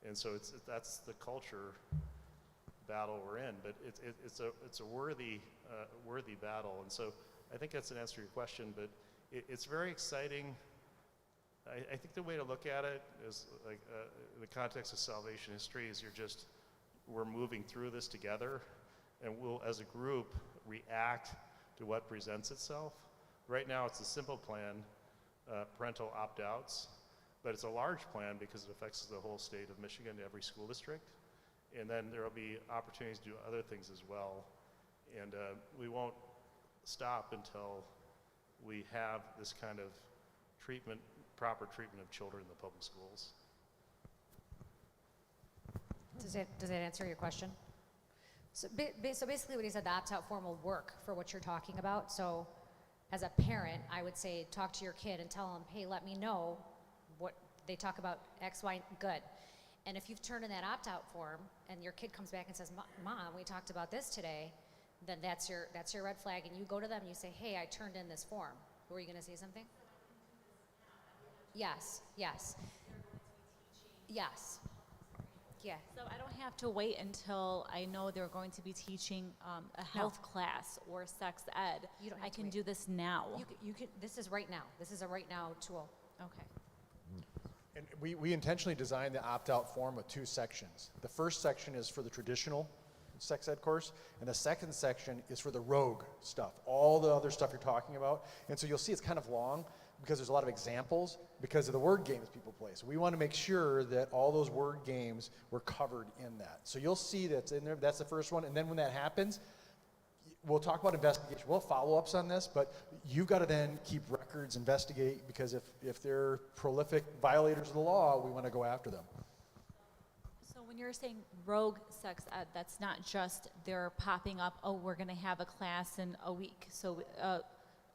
And so that's the culture battle we're in. But it's a worthy battle. And so I think that's an answer to your question. But it's very exciting. I think the way to look at it is like in the context of salvation history is we're moving through this together, and we'll as a group react to what presents itself. Right now it's a simple plan, parental opt-outs, but it's a large plan because it affects the whole state of Michigan, every school district. And then there will be opportunities to do other things as well. And we won't stop until we have this kind of proper treatment of children in the public schools. Does that answer your question? So basically what he said, the opt-out form will work for what you're talking about. So as a parent, I would say, talk to your kid and tell them, hey, let me know what they talk about X, Y, good. And if you've turned in that opt-out form and your kid comes back and says, Mom, we talked about this today, then that's your red flag. And you go to them and you say, hey, I turned in this form. Were you going to say something? Yes. Yeah. So I don't have to wait until I know they're going to be teaching a health class or sex ed. You don't have I to can wait. do this now. You can. This is right now. This is a right now tool. Okay. And we intentionally designed the opt-out form with 2 sections. The first section is for the traditional sex ed course, and the second section is for the rogue stuff, all the other stuff you're talking about. And so you'll see it's kind of long because there's a lot of examples because of the word games people play. So we want to make sure that all those word games were covered in that. So you'll see that's in there. That's the first one. And then when that happens, we'll talk about investigation. We'll have follow-ups on this, but you've got to then keep records, investigate, because if they're prolific violators of the law, we want to go after them. So when you're saying rogue sex ed, that's not just they're popping up, oh, we're going to have a class in a week. So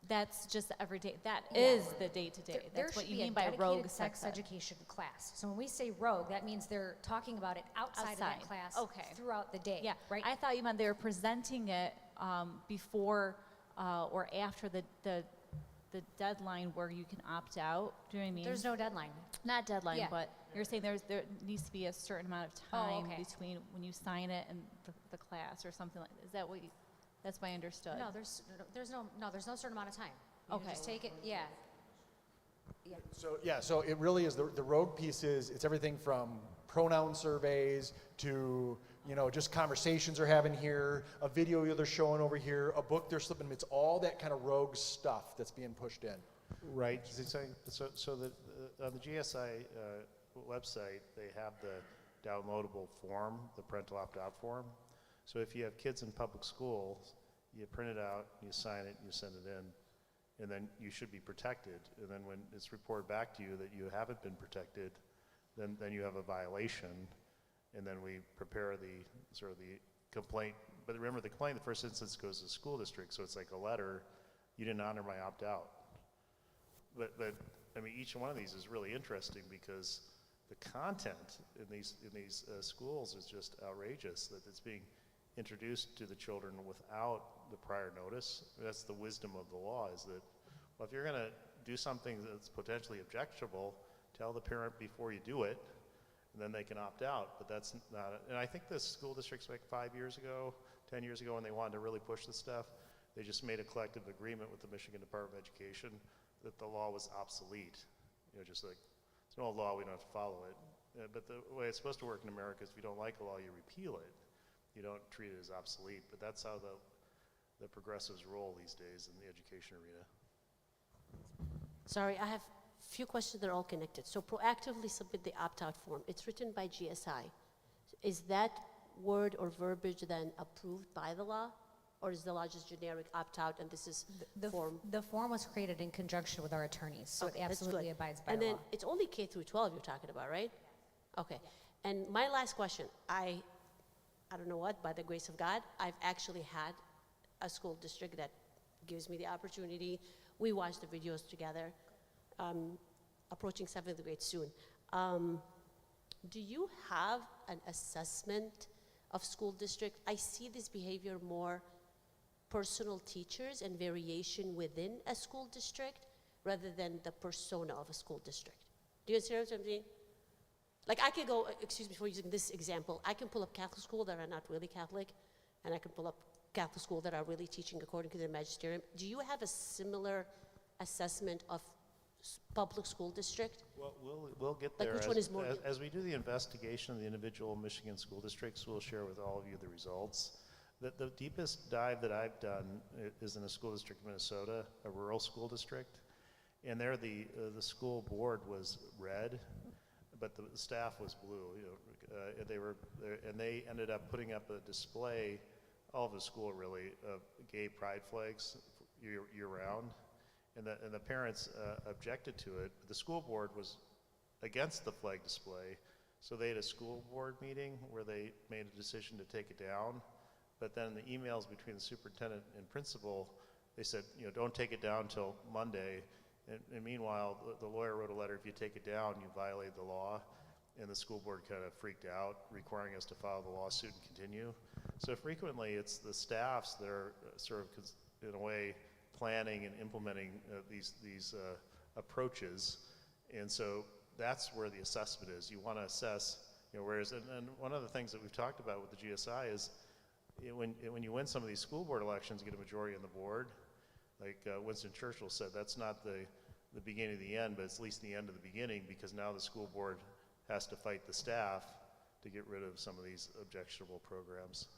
that's just every day. That is the day-to-day. There That's what should you be a mean by dedicated rogue sex ed. education class. So when we say rogue, that means they're talking about it outside of that Outside. class Okay. throughout the day. Yeah, right? I thought you meant they were presenting it before or after the deadline where you can opt out. Do you know what I mean? There's no deadline. Not deadline, Yeah. but you're saying there needs to be a certain amount of Oh, time okay. between when you sign it and the class or something like. Is that what you? That's what I understood. No, there's no certain amount of time. You Okay. just take it. Yeah. Yeah. So it really is, the rogue piece is, it's everything from pronoun surveys to, just conversations they're having here, a video they're showing over here, a book they're slipping, it's all that kind of rogue stuff that's being pushed in. Right. So on the GSI website, they have the downloadable form, the parental opt-out form. So if you have kids in public schools, you print it out, you sign it, you send it in, and then you should be protected. And then when it's reported back to you that you haven't been protected, then you have a violation, and then we prepare the complaint. But remember, the complaint in the first instance goes to the school district, so it's like a letter, you didn't honor my opt-out. But I mean, each one of these is really interesting because the content in these schools is just outrageous, that it's being introduced to the children without the prior notice. That's the wisdom of the law, is that, well, if you're going to do something that's potentially objectionable, tell the parent before you do it, and then they can opt out. But that's not, and I think the school districts like 5 years ago, 10 years ago, when they wanted to really push this stuff, they just made a collective agreement with the Michigan Department of Education that the law was obsolete. Just like, it's no law, we don't have to follow it. But the way it's supposed to work in America is if you don't like a law, you repeal it. You don't treat it as obsolete. But that's how the progressives roll these days in the education arena. Sorry, I have a few questions that are all connected. So proactively submit the opt-out form. It's written by GSI. Is that word or verbiage then approved by the law? Or is the law just generic opt-out and this is the form? The form was created in conjunction with our attorneys, so Okay, it that's absolutely good. abides by And the then law. it's only K through 12 you're talking about, right? Okay. And my last question, I don't know what, by the grace of God, I've actually had a school district that gives me the opportunity. We watch the videos together, approaching 7th grade soon. Do you have an assessment of school district? I see this behavior more personal teachers and variation within a school district rather than the persona of a school district. Do you understand what I'm saying? Like I could go, excuse me for using this example, I can pull up Catholic school that are not really Catholic, and I can pull up Catholic school that are really teaching according to their magisterium. Do you have a similar assessment of public school district? Well, we'll get Like there. which one is more? As we do the investigation of the individual Michigan school districts, we'll share with all of you the results. The deepest dive that I've done is in a school district in Minnesota, a rural school district, and there the school board was red, but the staff was blue. And they ended up putting up a display, all of the school really, of gay pride flags year round, and the parents objected to it. But the school board was against the flag display, so they had a school board meeting where they made a decision to take it down. But then the emails between the superintendent and principal, they said, don't take it down until Monday. And meanwhile, the lawyer wrote a letter, if you take it down, you violate the law. And the school board kind of freaked out, requiring us to file the lawsuit and continue. So frequently, it's the staffs that are sort of, in a way, planning and implementing these approaches. And so that's where the assessment is. You want to assess, whereas, and one of the things that we've talked about with the GSI is, when you win some of these school board elections, you get a majority on the board. Like Winston Churchill said, that's not the beginning of the end, but it's at least the end of the beginning, because now the school board has to fight the staff to get rid of some of these objectionable programs.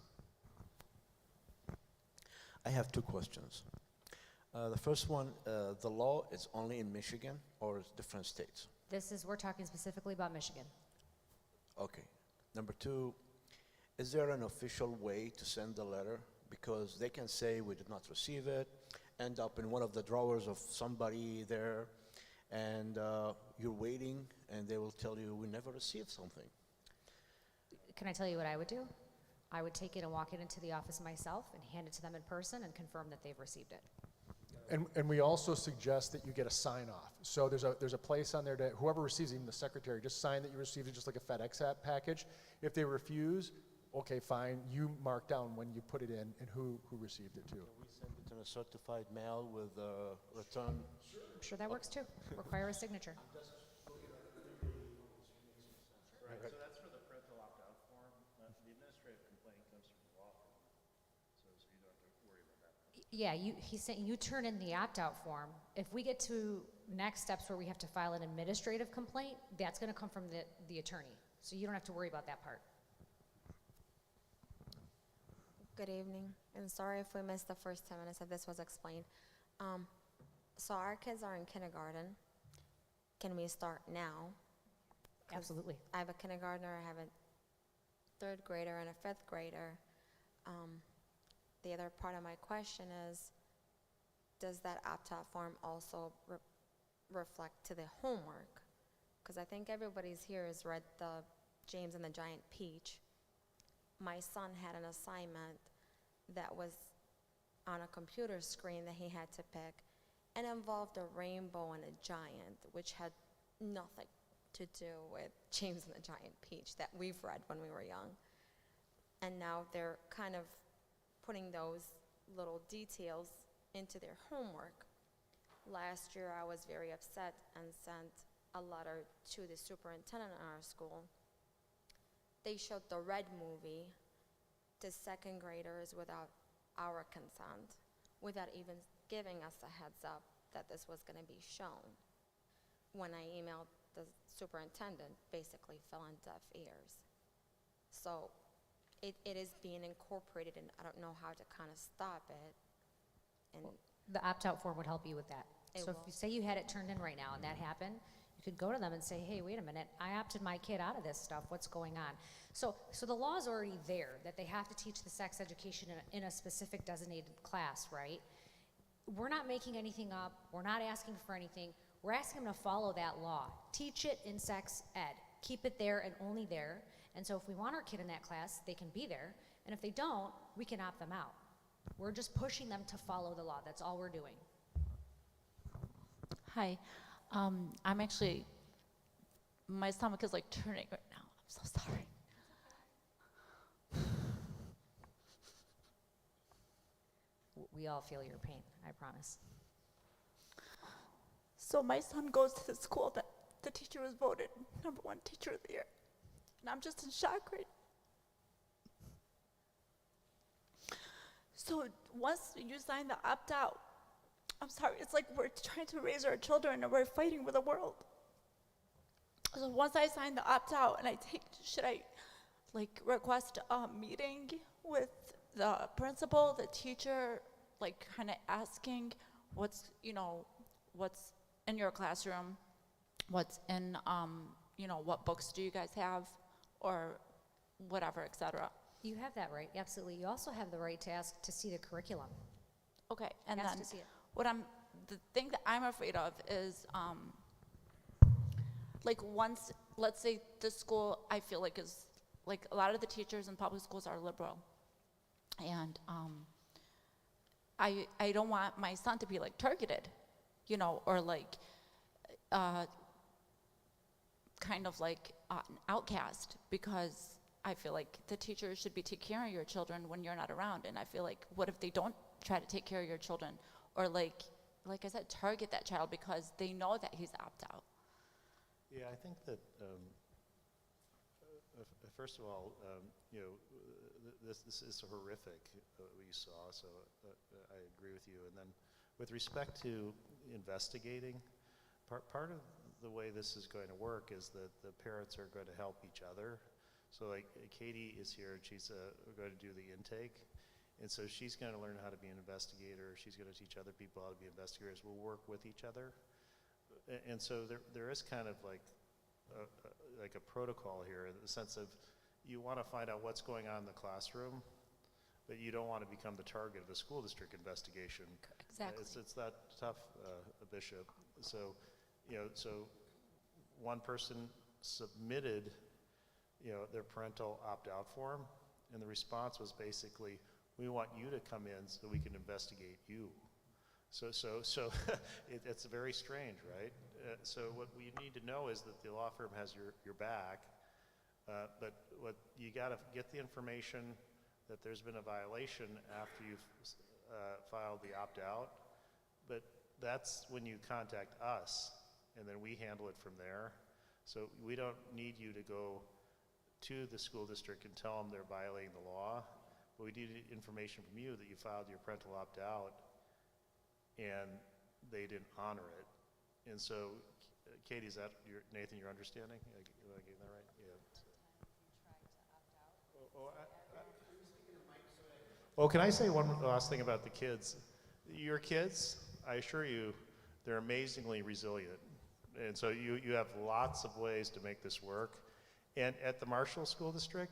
I have two questions. The first one, the law is only in Michigan or it's different states? We're talking specifically about Michigan. Okay. Number two, is there an official way to send the letter? Because they can say we did not receive it, end up in one of the drawers of somebody there, and you're waiting, and they will tell you we never received something. Can I tell you what I would do? I would take it and walk it into the office myself and hand it to them in person and confirm that they've received it. And we also suggest that you get a sign off. So there's a place on there that whoever receives it, even the secretary, just sign that you received it, just like a FedEx app package. If they refuse, okay, fine, you mark down when you put it in and who received it too. Can we send it in a certified mail with a return? I'm sure that works too. Require a signature. Right, so that's for the parental opt-out form. The administrative complaint comes from the law firm, so you don't have to worry about that. Yeah, he's saying you turn in the opt-out form. If we get to next steps where we have to file an administrative complaint, that's going to come from the attorney. So you don't have to worry about that part. Good evening, and sorry if we missed the first 10 minutes if this was explained. So our kids are in kindergarten. Can we start now? 'Cause Absolutely. I have a kindergartner, I have a 3rd grader and a 5th grader. The other part of my question is, does that opt-out form also reflect to the homework? Because I think everybody's here has read the James and the Giant Peach. My son had an assignment that was on a computer screen that he had to pick and involved a rainbow and a giant, which had nothing to do with James and the Giant Peach that we've read when we were young. And now they're kind of putting those little details into their homework. Last year I was very upset and sent a letter to the superintendent in our school. They showed the Red movie to 2nd graders without our consent, without even giving us a heads up that this was going to be shown. When I emailed the superintendent, basically fell on deaf ears. So it is being incorporated, and I don't know how to kind of stop it. And The opt-out form would help you with that. It So if will. you say you had it turned in right now and that happened, you could go to them and say, hey, wait a minute, I opted my kid out of this stuff, what's going on? So the law's already there, that they have to teach the sex education in a specific designated class, right? We're not making anything up, we're not asking for anything, we're asking them to follow that law. Teach it in sex ed, keep it there and only there, and so if we want our kid in that class, they can be there, and if they don't, we can opt them out. We're just pushing them to follow the law, that's all we're doing. Hi, I'm actually, my stomach is like turning right now. I'm so sorry. We all feel your pain, I promise. So my son goes to the school that the teacher was voted #1 teacher of the year. And I'm just in shock right now. So once you sign the opt-out, I'm sorry, it's like we're trying to raise our children and we're fighting with the world. So once I sign the opt-out and should I like request a meeting with the principal, the teacher, like kind of asking what's in your classroom, what's in, what books do you guys have, or whatever, etc. You have that right, absolutely. You also have the right to ask to see the curriculum. Okay, and Ask then to see it. the thing that I'm afraid of is, like once, let's say the school, I feel like is, like a lot of the teachers in public schools are liberal. And I don't want my son to be like targeted, or like, kind of like an outcast, because I feel like the teachers should be taking care of your children when you're not around. And I feel like, what if they don't try to take care of your children, or like I said, target that child because they know that he's opt-out? Yeah, I think that, first of all, this is horrific, what you saw, so I agree with you. And then with respect to investigating, part of the way this is going to work is that the parents are going to help each other. So like Katie is here, and she's going to do the intake. And so she's going to learn how to be an investigator. She's going to teach other people how to be investigators. We'll work with each other. And so there is kind of like a protocol here in the sense of you want to find out what's going on in the classroom, but you don't want to become the target of a school district investigation. Exactly. It's that tough, Bishop. So, so one person submitted, their parental opt-out form, and the response was basically, we want you to come in so we can investigate you. So it's very strange, right? So what we need to know is that the law firm has your back, but what you got to get the information that there's been a violation after you've filed the opt-out, but that's when you contact us, and then we handle it from there. So we don't need you to go to the school district and tell them they're violating the law, but we need information from you that you filed your parental opt-out and they didn't honor it. And so, Katie, is that Nathan, your understanding? Am I getting that right? Yeah. Well, can I say one last thing about the kids? Your kids, I assure you, they're amazingly resilient. And so you have lots of ways to make this work. And at the Marshall School District,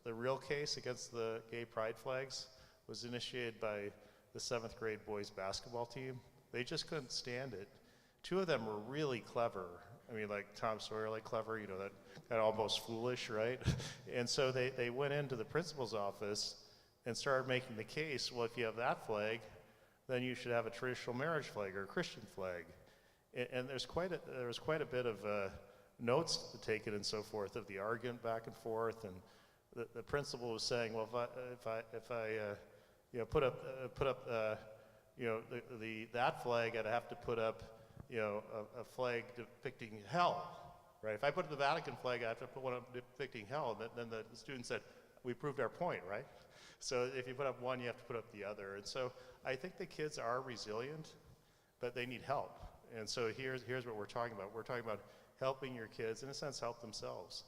the real case against the gay pride flags was initiated by the 7th grade boys basketball team. They just couldn't stand it. 2 of them were really clever. I mean, like Tom Sawyer, like clever, that kind of almost foolish, right? And so they went into the principal's office and started making the case, well, if you have that flag, then you should have a traditional marriage flag or a Christian flag. And there was quite a bit of notes taken and so forth of the argument back and forth, and the principal was saying, well, if I put up that flag, I'd have to put up a flag depicting hell, right? If I put up the Vatican flag, I have to put one up depicting hell. Then the student said, we proved our point, right? So if you put up one, you have to put up the other. And so I think the kids are resilient, but they need help. And so here's what we're talking about. We're talking about helping your kids, in a sense, help themselves,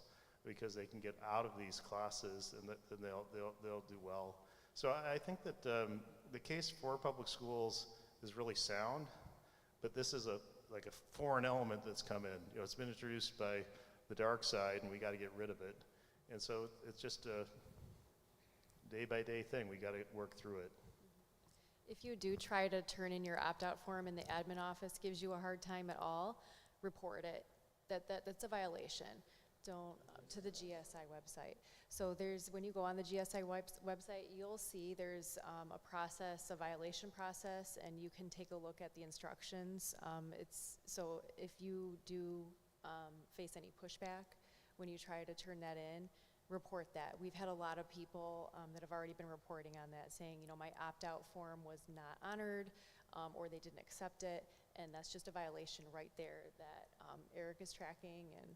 because they can get out of these classes and then they'll do well. So I think that the case for public schools is really sound, but this is like a foreign element that's come in. It's been introduced by the dark side, and we got to get rid of it. And so it's just a day-by-day thing. We got to work through it. If you do try to turn in your opt-out form and the admin office gives you a hard time at all, report it. That's a violation. Don't, to the GSI website. So when you go on the GSI website, you'll see there's a process, a violation process, and you can take a look at the instructions. So if you do face any pushback when you try to turn that in, report that. We've had a lot of people that have already been reporting on that, saying, my opt-out form was not honored, or they didn't accept it, and that's just a violation right there that Eric is tracking, and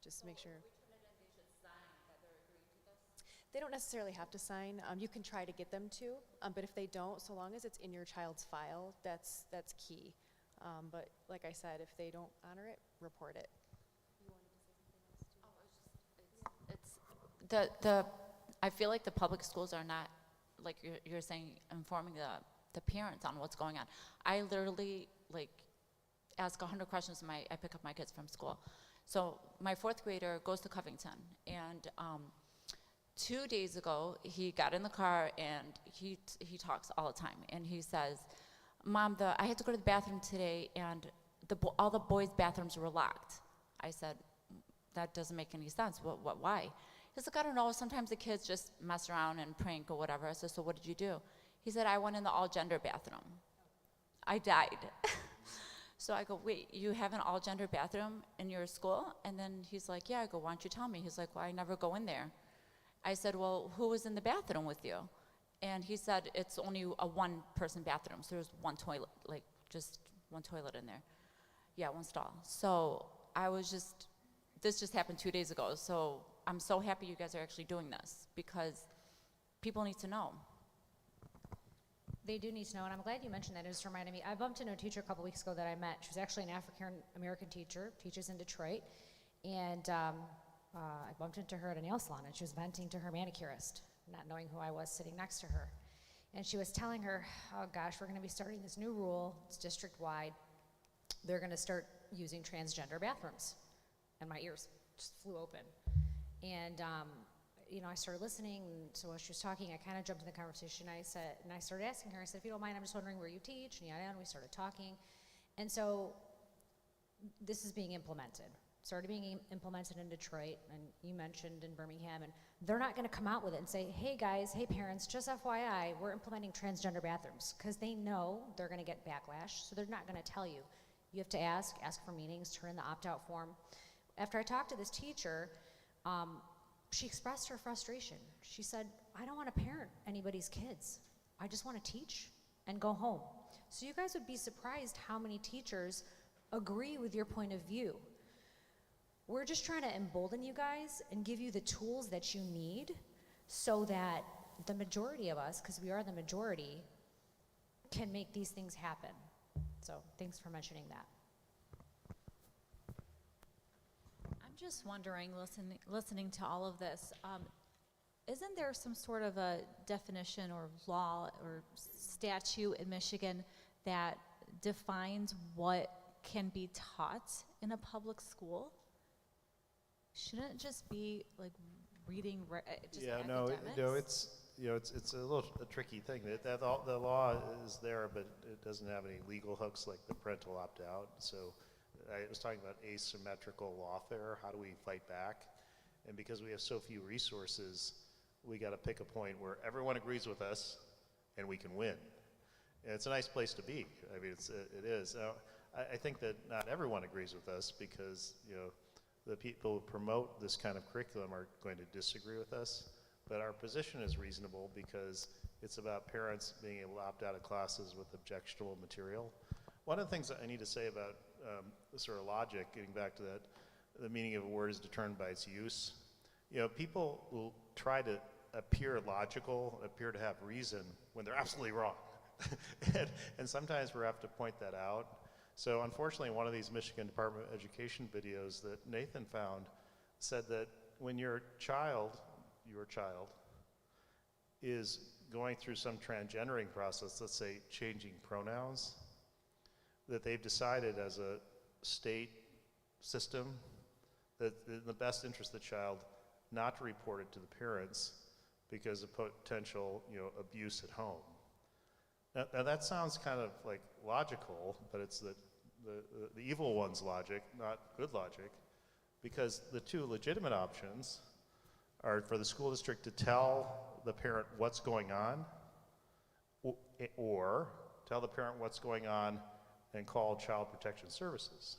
just make sure. They don't necessarily have to sign. You can try to get them to, but if they don't, so long as it's in your child's file, that's key. But like I said, if they don't honor it, report it. I feel like the public schools are not, like you're saying, informing the parents on what's going on. I literally ask 100 questions when I pick up my kids from school. So my 4th grader goes to Covington, and 2 days ago he got in the car, and he talks all the time, and he says, Mom, I had to go to the bathroom today, and all the boys' bathrooms were locked. I said, that doesn't make any sense. Why? He's like, I don't know, sometimes the kids just mess around and prank or whatever. I said, so what did you do? He said, I went in the all-gender bathroom. I died. So I go, wait, you have an all-gender bathroom in your school? And then he's like, yeah. I go, why don't you tell me? He's like, well, I never go in there. I said, well, who was in the bathroom with you? And he said, it's only a one-person bathroom, so there's one toilet, just one toilet in there. Yeah, one stall. So this just happened 2 days ago, so I'm so happy you guys are actually doing this, because people need to know. They do need to know, and I'm glad you mentioned that. It just reminded me. I bumped into a teacher a couple weeks ago that I met. She was actually an African-American teacher, teaches in Detroit, and I bumped into her at a nail salon, and she was venting to her manicurist, not knowing who I was sitting next to her. And she was telling her, oh gosh, we're going to be starting this new rule. It's district-wide. They're going to start using transgender bathrooms. And my ears just flew open. And I started listening, so while she was talking, I kind of jumped in the conversation. I started asking her, I said, if you don't mind, I'm just wondering where you teach, and we started talking. And so this is being implemented. started being implemented in Detroit, and you mentioned in Birmingham, and they're not going to come out with it and say, hey guys, hey parents, just FYI, we're implementing transgender bathrooms, because they know they're going to get backlash, so they're not going to tell you. You have to ask for meetings, turn in the opt-out form. After I talked to this teacher, she expressed her frustration. She said, I don't want to parent anybody's kids. I just want to teach and go home. So you guys would be surprised how many teachers agree with your point of view. We're just trying to embolden you guys and give you the tools that you need so that the majority of us, because we are the majority, can make these things happen. So thanks for mentioning that. I'm just wondering, listening to all of this, isn't there some sort of a definition or law or statute in Michigan that defines what can be taught in a public school? Shouldn't it just be like reading just academics? No, it's a little tricky thing. The law is there, but it doesn't have any legal hooks like the parental opt-out. So I was talking about asymmetrical lawfare. How do we fight back? And because we have so few resources, we got to pick a point where everyone agrees with us, and we can win. And it's a nice place to be. I mean, it is. Now, I think that not everyone agrees with us because the people who promote this kind of curriculum are going to disagree with us. But our position is reasonable because it's about parents being able to opt out of classes with objectionable material. One of the things that I need to say about this sort of logic, getting back to that, the meaning of a word is determined by its use. People will try to appear logical, appear to have reason when they're absolutely wrong. and sometimes we have to point that out. So unfortunately, one of these Michigan Department of Education videos that Nathan found said that when your child is going through some transgendering process, let's say changing pronouns, that they've decided as a state system that in the best interest of the child not to report it to the parents because of potential abuse at home. Now that sounds kind of like logical, but it's the evil one's logic, not good logic, because the two legitimate options are for the school district to tell the parent what's going on, or tell the parent what's going on and call Child Protection Services.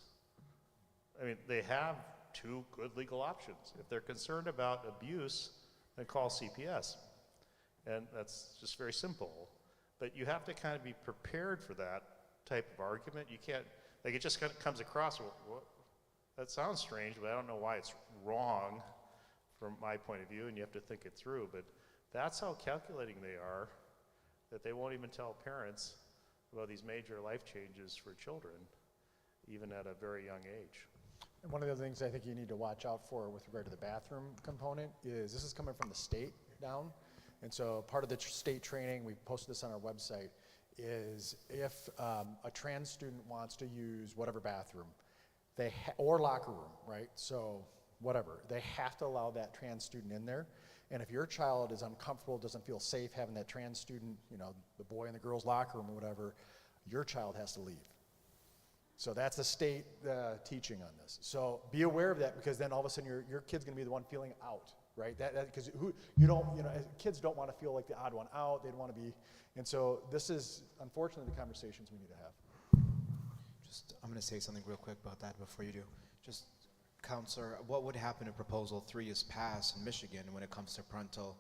I mean, they have two good legal options. If they're concerned about abuse, then call CPS. And that's just very simple. But you have to kind of be prepared for that type of argument. You can't, it just kind of comes across, well, that sounds strange, but I don't know why it's wrong from my point of view, and you have to think it through. But that's how calculating they are, that they won't even tell parents about these major life changes for children, even at a very young age. And one of the things I think you need to watch out for with regard to the bathroom component is this is coming from the state down. And so part of the state training, we posted this on our website, is if a trans student wants to use whatever bathroom, or locker room, right? So whatever, they have to allow that trans student in there. And if your child is uncomfortable, doesn't feel safe having that trans student, the boy in the girl's locker room or whatever, your child has to leave. So that's the state teaching on this. So be aware of that, because then all of a sudden your kid's going to be the one feeling out, right? Because kids don't want to feel like the odd one out. They don't want to be, and so this is unfortunately the conversations we need to have. I'm going to say something real quick about that before you do. Just, Counselor, what would happen if Proposal 3 is passed in Michigan when it comes to parental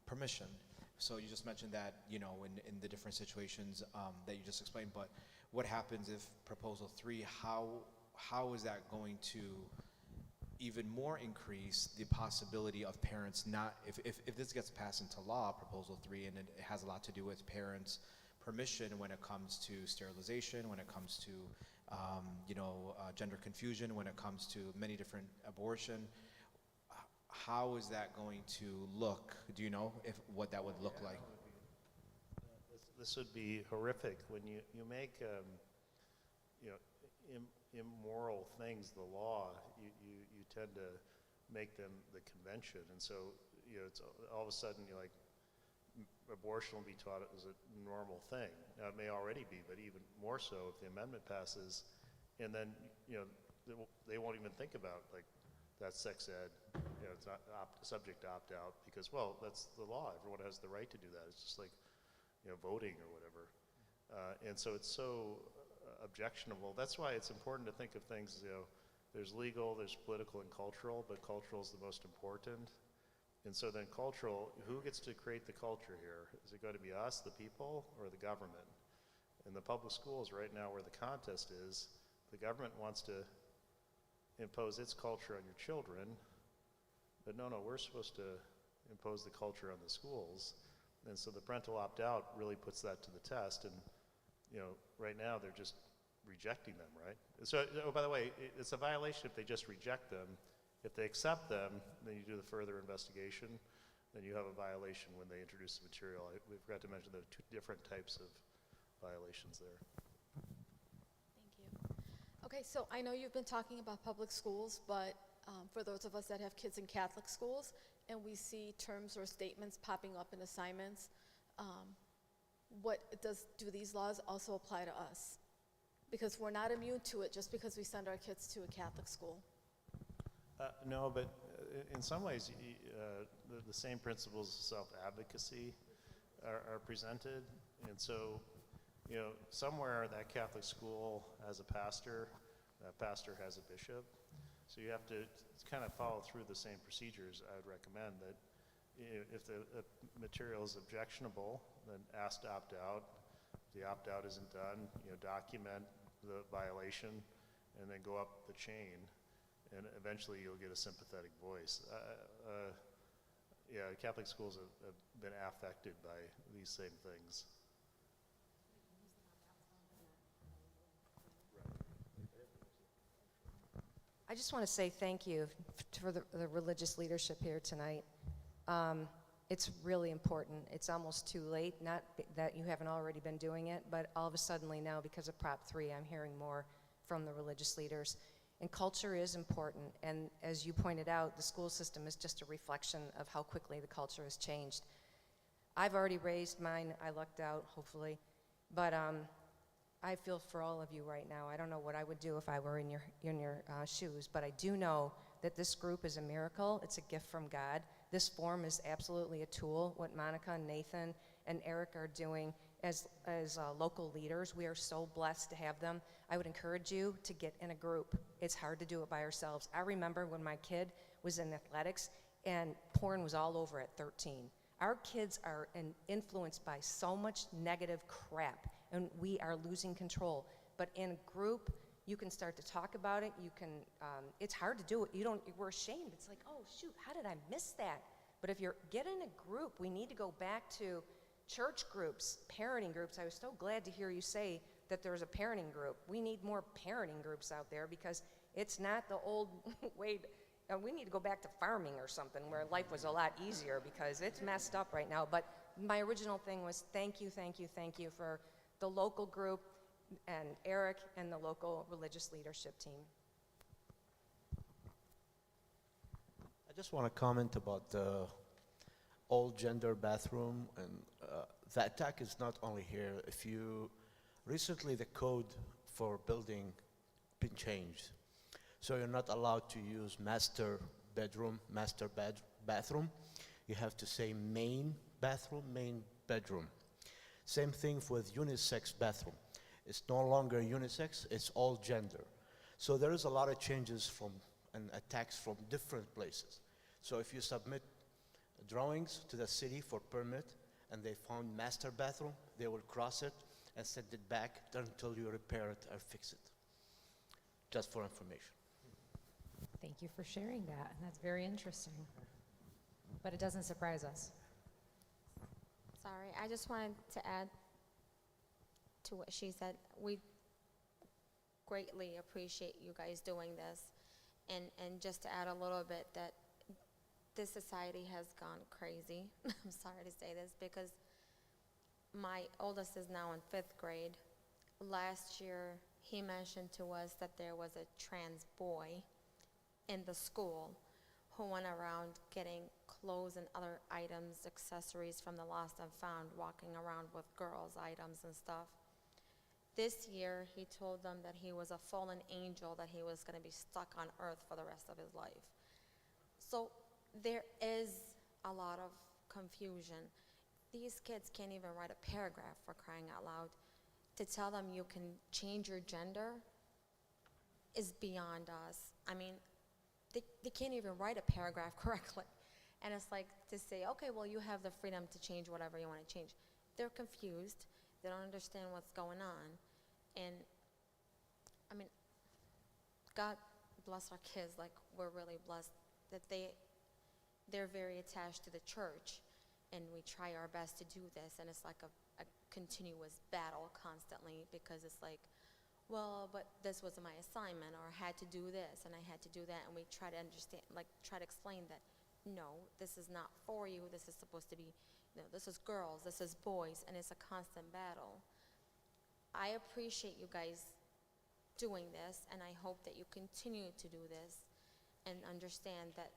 permission? So you just mentioned that, in the different situations that you just explained, but what happens if Proposal 3, how is that going to even more increase the possibility of parents not, if this gets passed into law, Proposal 3, and it has a lot to do with parents' permission when it comes to sterilization, when it comes to, gender confusion, when it comes to many different abortion, how is that going to look? Do you know what that would look like? This would be horrific when you make immoral things the law. You tend to make them the convention, and so it's all of a sudden you're like abortion will be taught as a normal thing. Now, it may already be, but even more so if the amendment passes, and then, they won't even think about, like, that's sex ed, it's not subject to opt out, because, well, that's the law. Everyone has the right to do that. It's just like, voting or whatever. And so it's so objectionable. That's why it's important to think of things, there's legal, there's political and cultural, but cultural is the most important. And so then cultural, who gets to create the culture here? Is it going to be us, the people, or the government? In the public schools right now where the contest is, the government wants to impose its culture on your children, but no, we're supposed to impose the culture on the schools. And so the parental opt-out really puts that to the test, and right now they're just rejecting them, right? So, oh, by the way, it's a violation if they just reject them. If they accept them, then you do the further investigation, then you have a violation when they introduce the material. We forgot to mention there are two different types of violations there. Okay, so I know you've been talking about public schools, but for those of us that have kids in Catholic schools, and we see terms or statements popping up in assignments, do these laws also apply to us? Because we're not immune to it just because we send our kids to a Catholic school. No, but in some ways, the same principles of self-advocacy are presented. And so, somewhere that Catholic school has a pastor, that pastor has a bishop. So you have to kind of follow through the same procedures. I would recommend that if the material is objectionable, then ask to opt out. If the opt-out isn't done, document the violation and then go up the chain. And eventually you'll get a sympathetic voice. Catholic schools have been affected by these same things. I just want to say thank you for the religious leadership here tonight. It's really important. It's almost too late, not that you haven't already been doing it, but all of a sudden now, because of Prop 3, I'm hearing more from the religious leaders. And culture is important, and as you pointed out, the school system is just a reflection of how quickly the culture has changed. I've already raised mine. I lucked out, hopefully, but I feel for all of you right now. I don't know what I would do if I were in your shoes, but I do know that this group is a miracle. It's a gift from God. This forum is absolutely a tool. What Monica and Nathan and Eric are doing as local leaders, we are so blessed to have them. I would encourage you to get in a group. It's hard to do it by ourselves. I remember when my kid was in athletics and porn was all over at 13. Our kids are influenced by so much negative crap, and we are losing control. But in a group, you can start to talk about it. You can. It's hard to do it. We're ashamed. It's like, oh shoot, how did I miss that? But if get in a group, we need to go back to church groups, parenting groups. I was so glad to hear you say that there's a parenting group. We need more parenting groups out there because it's not the old way. We need to go back to farming or something where life was a lot easier because it's messed up right now. But my original thing was thank you for the local group and Eric and the local religious leadership team. I just want to comment about the all-gender bathroom, and the attack is not only here. Recently the code for building been changed. So you're not allowed to use master bathroom. You have to say main bathroom, main bedroom. Same thing with unisex bathroom. It's no longer unisex, it's all gender. So there is a lot of changes and attacks from different places. So if you submit drawings to the city for permit and they found master bathroom, they will cross it and send it back until you repair it or fix it. Just for information. Thank you for sharing that. That's very interesting. But it doesn't surprise us. Sorry, I just wanted to add to what she said. We greatly appreciate you guys doing this. And just to add a little bit, that this society has gone crazy. I'm sorry to say this because my oldest is now in 5th grade. Last year, he mentioned to us that there was a trans boy in the school who went around getting clothes and other items, accessories from the lost and found, walking around with girls' items and stuff. This year, he told them that he was a fallen angel, that he was going to be stuck on earth for the rest of his life. So there is a lot of confusion. These kids can't even write a paragraph, for crying out loud. To tell them you can change your gender is beyond us. I mean, they can't even write a paragraph correctly. And it's like to say, okay, well, you have the freedom to change whatever you want to change. They're confused. They don't understand what's going on. And, I mean, God bless our kids. Like, we're really blessed that they're very attached to the church. And we try our best to do this. And it's like a continuous battle constantly, because it's like, well, but this was my assignment, or I had to do this and I had to do that. And we try to understand, like, try to explain that, no, this is not for you. This is supposed to be, this is girls, this is boys, and it's a constant battle. I appreciate you guys doing this, and I hope that you continue to do this and understand that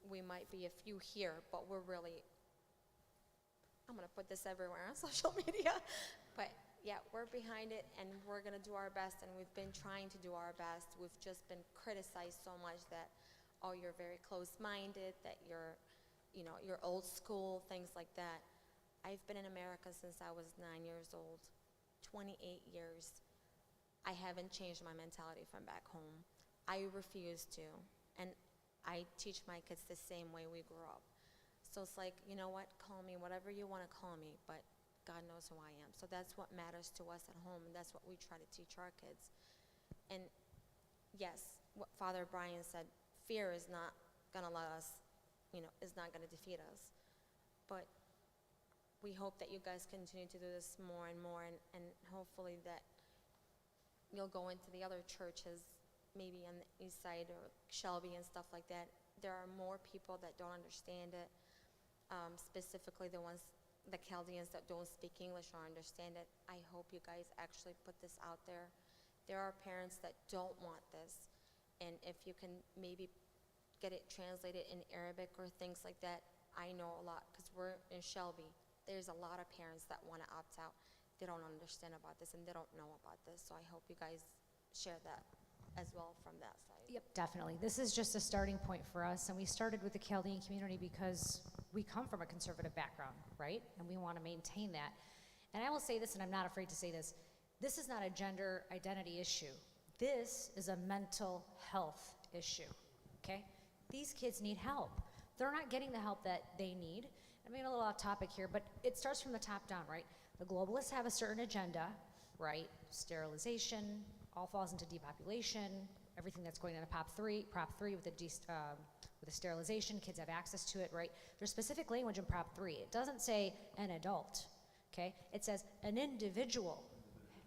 we might be a few here, but we're really, I'm going to put this everywhere on social media, but yeah, we're behind it, and we're going to do our best, and we've been trying to do our best. We've just been criticized so much that, oh, you're very close-minded, that you're old school, things like that. I've been in America since I was 9 years old, 28 years. I haven't changed my mentality from back home. I refuse to, and I teach my kids the same way we grew up. So it's like, you know what, call me whatever you want to call me, but God knows who I am. So that's what matters to us at home, and that's what we try to teach our kids. And yes, what Father Brian said, fear is not going to let us, is not going to defeat us. But we hope that you guys continue to do this more and more, and hopefully that you'll go into the other churches, maybe on the east side or Shelby and stuff like that. There are more people that don't understand it, specifically the Chaldeans that don't speak English or understand it. I hope you guys actually put this out there. There are parents that don't want this, and if you can maybe get it translated in Arabic or things like that. I know a lot, because we're in Shelby. There's a lot of parents that want to opt out. They don't understand about this, and they don't know about this, so I hope you guys share that as well from that side. Yep, definitely. This is just a starting point for us, and we started with the Chaldean community because we come from a conservative background, right? And we want to maintain that. And I will say this, and I'm not afraid to say this, this is not a gender identity issue. This is a mental health issue, okay? These kids need help. They're not getting the help that they need. I'm getting a little off topic here, but it starts from the top down, right? The globalists have a certain agenda, right? Sterilization, all falls into depopulation, everything that's going on in Prop 3 with the sterilization, kids have access to it, right? There's specific language in Prop 3. It doesn't say an adult, okay? It says an individual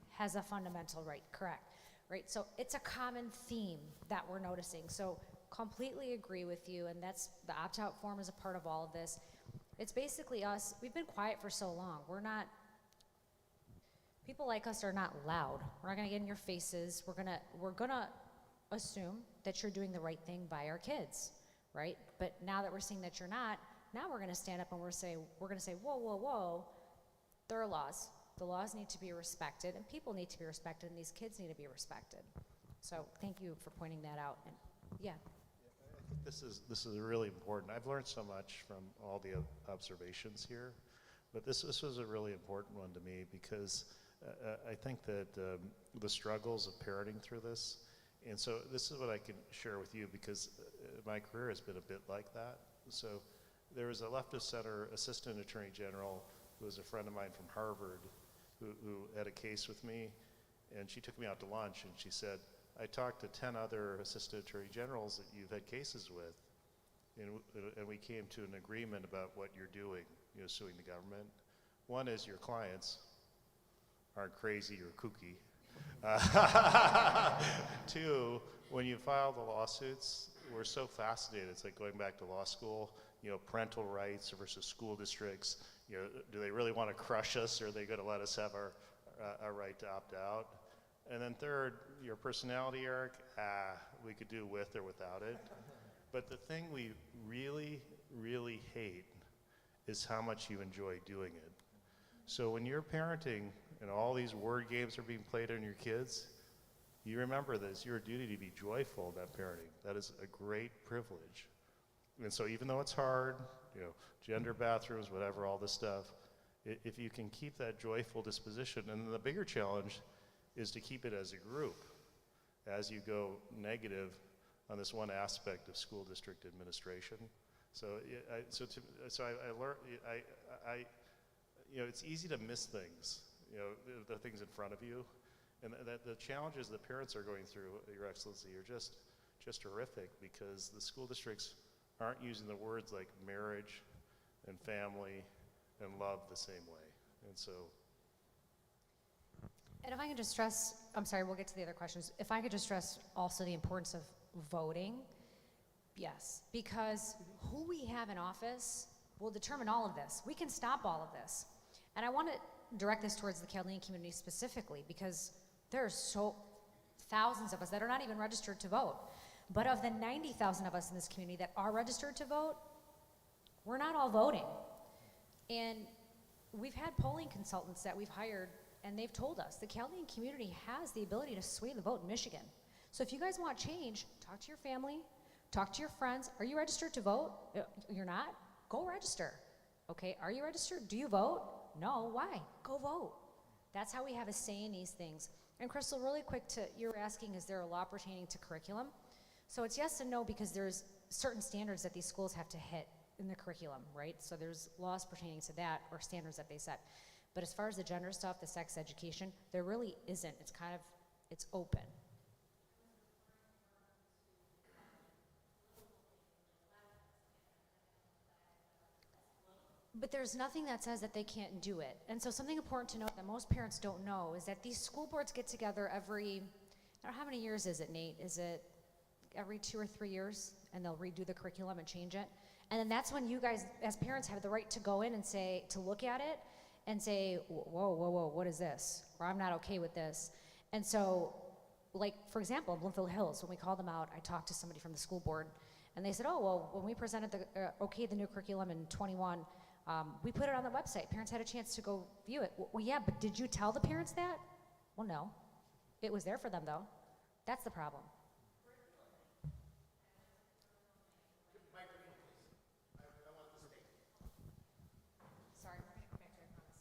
has a fundamental right, correct, right? So it's a common theme that we're noticing. So completely agree with you, and that's, the opt-out form is a part of all of this. It's basically us, we've been quiet for so long. People like us are not loud. We're not gonna get in your faces. We're gonna assume that you're doing the right thing by our kids, right? But now that we're seeing that you're not, now we're gonna stand up and we're gonna say, whoa, whoa, whoa, there are laws. The laws need to be respected, and people need to be respected, and these kids need to be respected. So thank you for pointing that out. And yeah. I think this is really important. I've learned so much from all the observations here, but this was a really important one to me, because I think that the struggles of parenting through this, and so this is what I can share with you, because my career has been a bit like that. So there was a leftist center assistant attorney general who was a friend of mine from Harvard who had a case with me, and she took me out to lunch, and she said, I talked to 10 other assistant attorney generals that you've had cases with, and we came to an agreement about what you're doing, suing the government. One is your clients aren't crazy or kooky. 2, when you file the lawsuits, we're so fascinated. It's like going back to law school, parental rights versus school districts. Do they really want to crush us, or are they going to let us have our right to opt out? And then 3rd, your personality, Eric, we could do with or without it. But the thing we really really hate is how much you enjoy doing it. So when you're parenting and all these word games are being played on your kids, you remember that it's your duty to be joyful in that parenting. That is a great privilege. And so even though it's hard, you know, gender bathrooms, whatever, all this stuff, if you can keep that joyful disposition, and the bigger challenge is to keep it as a group as you go negative on this one aspect of school district administration. So, I learned, you know, it's easy to miss things, you know, the things in front of you, and that the challenges that parents are going through, Your Excellency, are just horrific, because the school districts aren't using the words like marriage and family and love the same way, and so. And if I could just stress, I'm sorry, we'll get to the other questions. If I could just stress also the importance of voting, yes, because who we have in office will determine all of this. We can stop all of this. And I want to direct this towards the Chaldean community specifically, because there are so thousands of us that are not even registered to vote. But of the 90,000 of us in this community that are registered to vote, we're not all voting. And we've had polling consultants that we've hired, and they've told us the Chaldean community has the ability to sway the vote in Michigan. So if you guys want change, talk to your family, talk to your friends. Are you registered to vote? You're not? Go register. Okay, are you registered? Do you vote? No, why? Go vote. That's how we have a say in these things. And Crystal, really quick, you're asking, is there a law pertaining to curriculum? So it's yes and no, because there's certain standards that these schools have to hit in the curriculum, right? So there's laws pertaining to that, or standards that they set. But as far as the gender stuff, the sex education, there really isn't. It's kind of, it's open. But there's nothing that says that they can't do it. And so something important to note that most parents don't know is that these school boards get together every, I don't know, how many years is it, Nate? Is it every 2 or 3 years? And they'll redo the curriculum and change it. And then that's when you guys, as parents, have the right to go in and say, to look at it and say, whoa, whoa, whoa, what is this? Or I'm not okay with this. And so, like, for example, in Bloomfield Hills, when we called them out, I talked to somebody from the school board, and they said, oh, well, when we presented the new curriculum in 21, we put it on the website. Parents had a chance to go view it. Well, yeah, but did you tell the parents that? Well, no. It was there for them, though. That's the problem. Sorry, we're going to come back to it, I promise.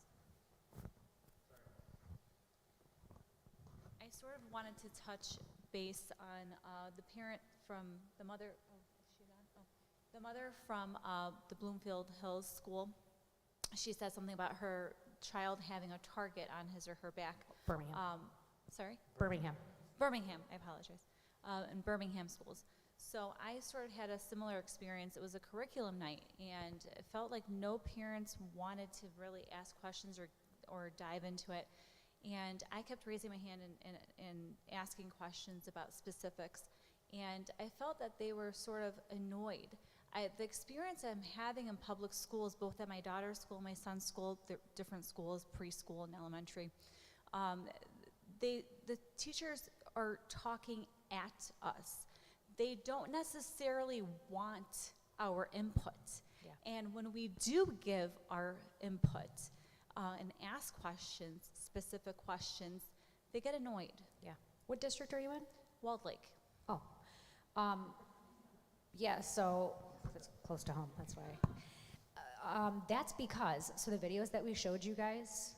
I sort of wanted to touch base on the parent from the mother. Oh, is she on? Oh, the mother from the Bloomfield Hills School. She said something about her child having a target on his or her back. Birmingham. Sorry? Birmingham. Birmingham, I apologize. In Birmingham schools. So I sort of had a similar experience. It was a curriculum night, and it felt like no parents wanted to really ask questions or dive into it. And I kept raising my hand and asking questions about specifics. And I felt that they were sort of annoyed. The experience I'm having in public schools, both at my daughter's school, my son's school, they're different schools, preschool and elementary, the teachers are talking at us. They don't necessarily want our input. Yeah. And when we do give our input and ask questions, specific questions, they get annoyed. Yeah. What district are you in? Walled Lake. Oh. Yeah, so it's close to home, that's why. That's because, so the videos that we showed you guys,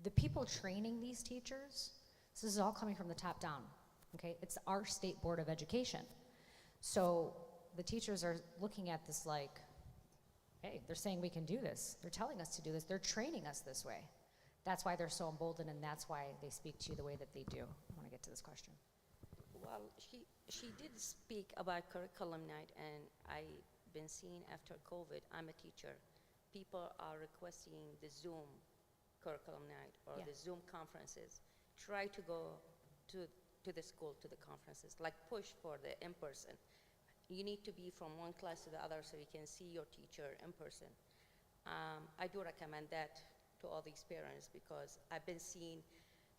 the people training these teachers, this is all coming from the top down, okay? It's our state board of education. So the teachers are looking at this like, hey, they're saying we can do this. They're telling us to do this. They're training us this way. That's why they're so emboldened, and that's why they speak to you the way that they do. I want to get to this question. Well, she did speak about curriculum night, and I've been seeing after COVID, I'm a teacher, people are requesting the Zoom curriculum night or Yeah. the Zoom conferences. Try to go to the school, to the conferences, like push for the in-person. You need to be from one class to the other so you can see your teacher in person. I do recommend that to all these parents because I've been seeing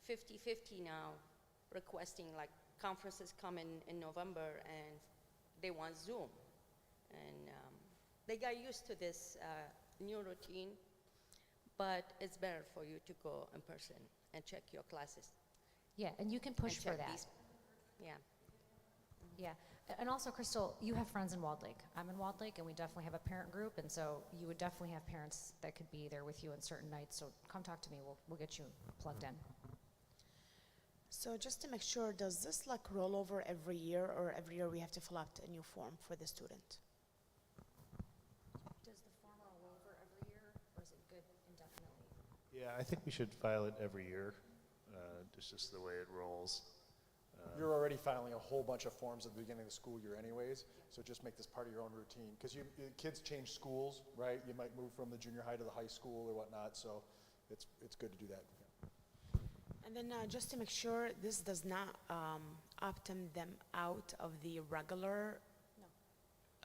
50-50 now requesting like conferences come in November and they want Zoom. And they got used to this new routine, but it's better for you to go in person and check your classes. Yeah, and you can push and for check that. Yeah. Yeah, and also, Crystal, you have friends in Walled Lake. I'm in Walled Lake, and we definitely have a parent group, and so you would definitely have parents that could be there with you on certain nights, so come talk to me, we'll get you plugged in. So just to make sure, does this like roll over every year, or every year we have to fill out a new form for the student? Does the form roll over every year, or is it good indefinitely? Yeah, I think we should file it every year. It's just the way it rolls. You're already filing a whole bunch of forms at the beginning of the school year anyways, so just make this part of your own routine. Because kids change schools, right? You might move from the junior high to the high school or whatnot, so it's good to do that. And then just to make sure, this does not opt them out of the regular? No.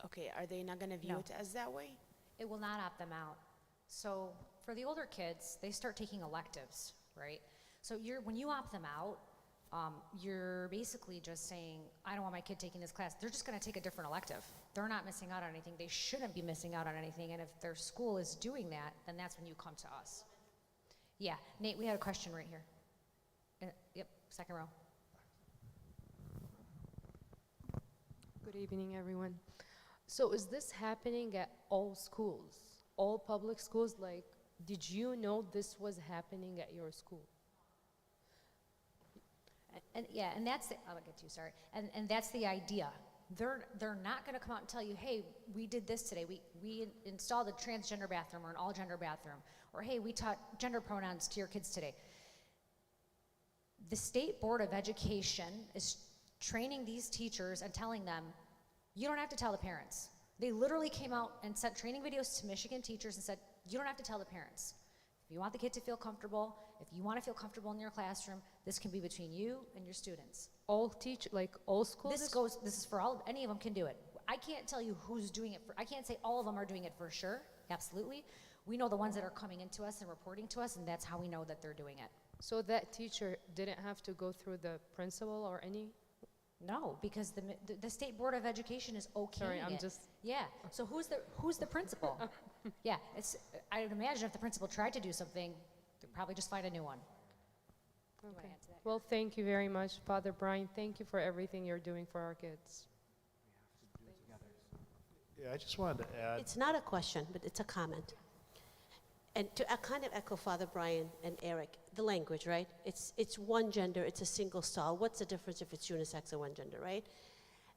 Okay, are they not going to view No. it as that way? It will not opt them out. So for the older kids, they start taking electives, right? So when you opt them out, you're basically just saying, I don't want my kid taking this class. They're just going to take a different elective. They're not missing out on anything. They shouldn't be missing out on anything. And if their school is doing that, then that's when you come to us. Yeah, Nate, we had a question right here. Yep, second row. Good evening, everyone. So is this happening at all schools, all public schools? Like, did you know this was happening at your school? And yeah, and that's the, I'll get to you, sorry. And that's the idea. They're not going to come out and tell you, hey, we did this today. We installed a transgender bathroom or an all gender bathroom, or hey, we taught gender pronouns to your kids today. The State Board of Education is training these teachers and telling them, you don't have to tell the parents. They literally came out and sent training videos to Michigan teachers and said, you don't have to tell the parents. If you want the kid to feel comfortable, if you want to feel comfortable in your classroom, this can be between you and your students. All all schools? This is for all, any of them can do it. I can't tell you who's doing it I can't say all of them are doing it for sure, absolutely. We know the ones that are coming into us and reporting to us, and that's how we know that they're doing it. So that teacher didn't have to go through the principal or any? No, because the State Board of Education is okaying Sorry, I'm it. just... Yeah, so who's the principal? Yeah, I would imagine if the principal tried to do something, they'd probably just find a new one. Okay. Well, thank you very much, Father Brian. Thank you for everything you're doing for our kids. Yeah, I just wanted to add. It's not a question, but it's a comment. And to kind of echo Father Brian and Eric, the language, right? It's one gender, it's a single stall. What's the difference if it's unisex or one gender, right?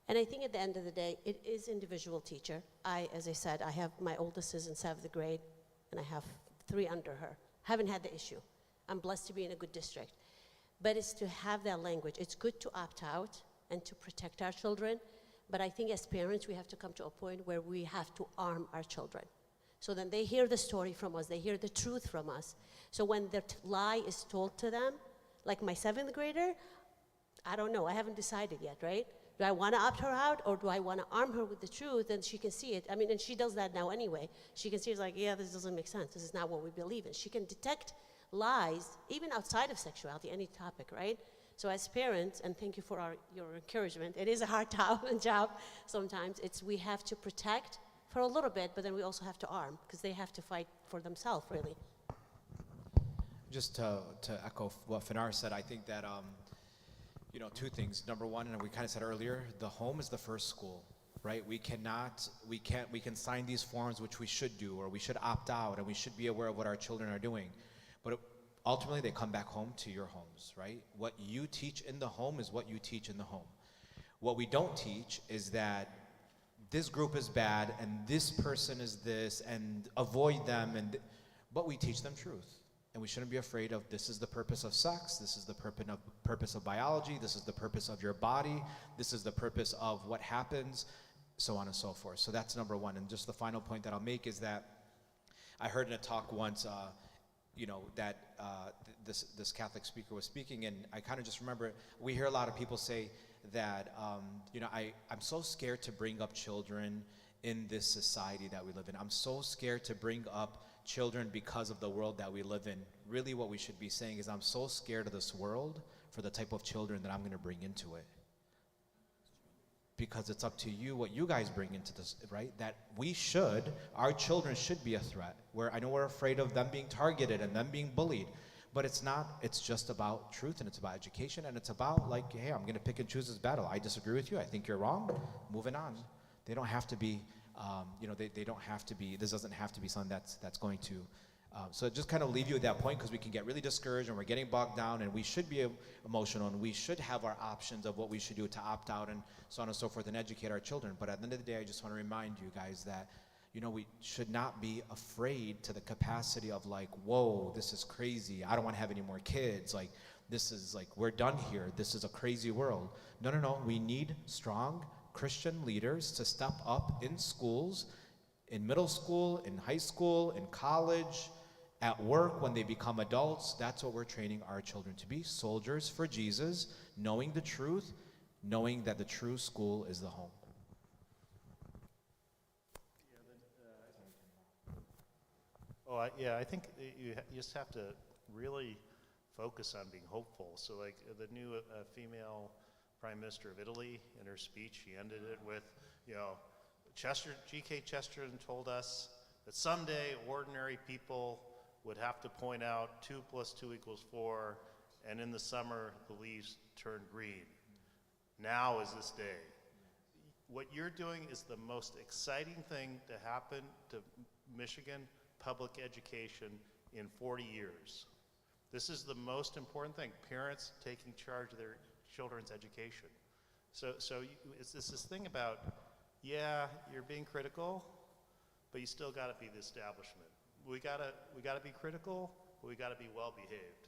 And I think at the end of the day, it is individual teacher. As I said, I have my oldest is in 7th grade, and I have 3 under her. Haven't had the issue. I'm blessed to be in a good district. But it's to have that language. It's good to opt out and to protect our children, but I think as parents, we have to come to a point where we have to arm our children. So then they hear the story from us, they hear the truth from us. So when the lie is told to them, like my 7th grader, I don't know, I haven't decided yet, right? Do I want to opt her out, or do I want to arm her with the truth and she can see it? I mean, and she does that now anyway. She can see it's like, yeah, this doesn't make sense. This is not what we believe in. She can detect lies, even outside of sexuality, any topic, right? So as parents, and thank you for your encouragement, it is a hard job sometimes. We have to protect for a little bit, but then we also have to arm, because they have to fight for themselves, really. Just to echo what Finar said, I think that, 2 things. Number one, and we kind of said earlier, the home is the first school, right? We can sign these forms, which we should do, or we should opt out, and we should be aware of what our children are doing. But ultimately, they come back home to your homes, right? What you teach in the home is what you teach in the home. What we don't teach is that this group is bad, and this person is this, and avoid them, but we teach them truth. And we shouldn't be afraid of, this is the purpose of sex, this is the purpose of biology, this is the purpose of your body, this is the purpose of what happens, so on and so forth. So that's number one. And just the final point that I'll make is that I heard in a talk once, that this Catholic speaker was speaking, and I kind of just remember, we hear a lot of people say that, I'm so scared to bring up children in this society that we live in. I'm so scared to bring up children because of the world that we live in. Really what we should be saying is, I'm so scared of this world for the type of children that I'm going to bring into it. because it's up to you what you guys bring into this, right? That our children should be a threat. Where I know we're afraid of them being targeted and them being bullied, but it's not. It's just about truth, and it's about education, and it's about like, hey, I'm gonna pick and choose this battle. I disagree with you. I think you're wrong. Moving on. They don't have to be, they don't have to be. This doesn't have to be something that's going to. So just kind of leave you at that point, because we can get really discouraged and we're getting bogged down, and we should be emotional, and we should have our options of what we should do to opt out and so on and so forth and educate our children. But at the end of the day, I just want to remind you guys that, we should not be afraid to the capacity of like, whoa, this is crazy. I don't want to have any more kids. Like, this is like, we're done here. This is a crazy world. No. We need strong Christian leaders to step up in schools, in middle school, in high school, in college, at work, when they become adults. That's what we're training our children to be, soldiers for Jesus, knowing the truth, knowing that the true school is the home. I think you just have to really focus on being hopeful. So like the new female Prime Minister of Italy, in her speech, she ended it with, G.K. Chesterton told us that someday ordinary people would have to point out 2 + 2 = 4, and in the summer the leaves turn green. Now is this day. What you're doing is the most exciting thing to happen to Michigan public education in 40 years. This is the most important thing, parents taking charge of their children's education. So it's this thing about, you're being critical, but you still got to be the establishment. We gotta be critical, but we gotta be well behaved.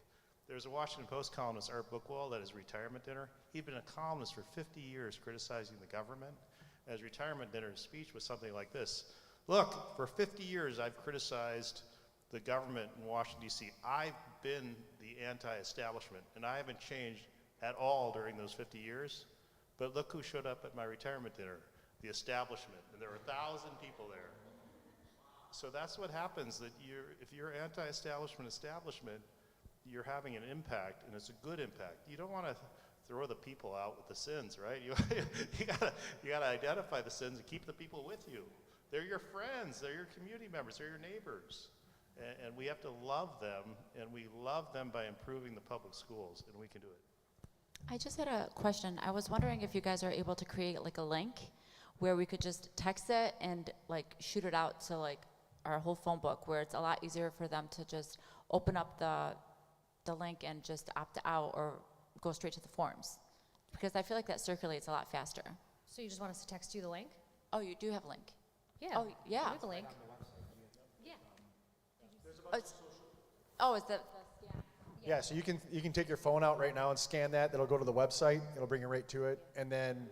There's a Washington Post columnist, Art Bookwell, at his retirement dinner. He'd been a columnist for 50 years criticizing the government. And his retirement dinner speech was something like this: look, for 50 years I've criticized the government in Washington, D.C. I've been the anti-establishment, and I haven't changed at all during those 50 years. But look who showed up at my retirement dinner, the establishment, and there were 1,000 people there. So that's what happens, that if you're anti-establishment, you're having an impact, and it's a good impact. You don't want to throw the people out with the sins, right? You gotta identify the sins and keep the people with you. They're your friends, they're your community members, they're your neighbors. And we have to love them, and we love them by improving the public schools, and we can do it. I just had a question. I was wondering if you guys are able to create like a link where we could just text it and like shoot it out to like our whole phone book, where it's a lot easier for them to just open up the link and just opt out or go straight to the forms. Because I feel like that circulates a lot faster. So you just want us to text you the link? Oh, you do have a link? Yeah. Oh, yeah. We have a link. Yeah. Is that? Yeah, so you can take your phone out right now and scan that. It'll go to the website. It'll bring you right to it. And then,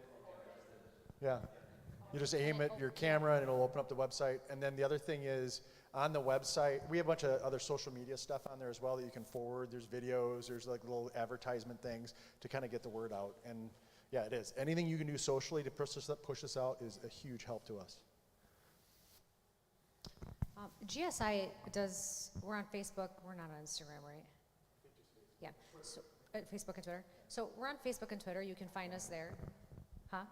you just aim at your camera and it'll open up the website. And then the other thing is, on the website, we have a bunch of other social media stuff on there as well that you can forward. There's videos, there's like little advertisement things to kind of get the word out. And yeah, it is. Anything you can do socially to push this out is a huge help to us. GSI we're on Facebook, we're not on Instagram, right? Yeah, so, Facebook and Twitter. So we're on Facebook and Twitter, you can find us there. Huh?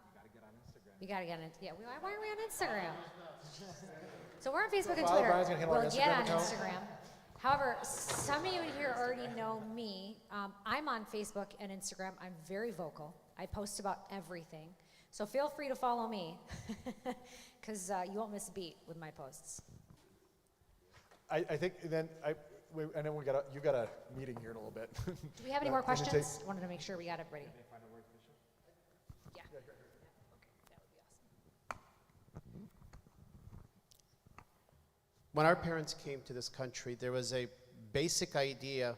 You gotta get on it. Yeah, why are we on Instagram? So we're on Facebook and Twitter. We'll get on Instagram. However, some of you here already know me. I'm on Facebook and Instagram. I'm very vocal. I post about everything. So feel free to follow me, because you won't miss a beat with my posts. I think then you've got a meeting here in a little bit. Do we have any more questions? Wanted to make sure we got everybody. Yeah. Okay, that would be awesome. When our parents came to this country, there was a basic idea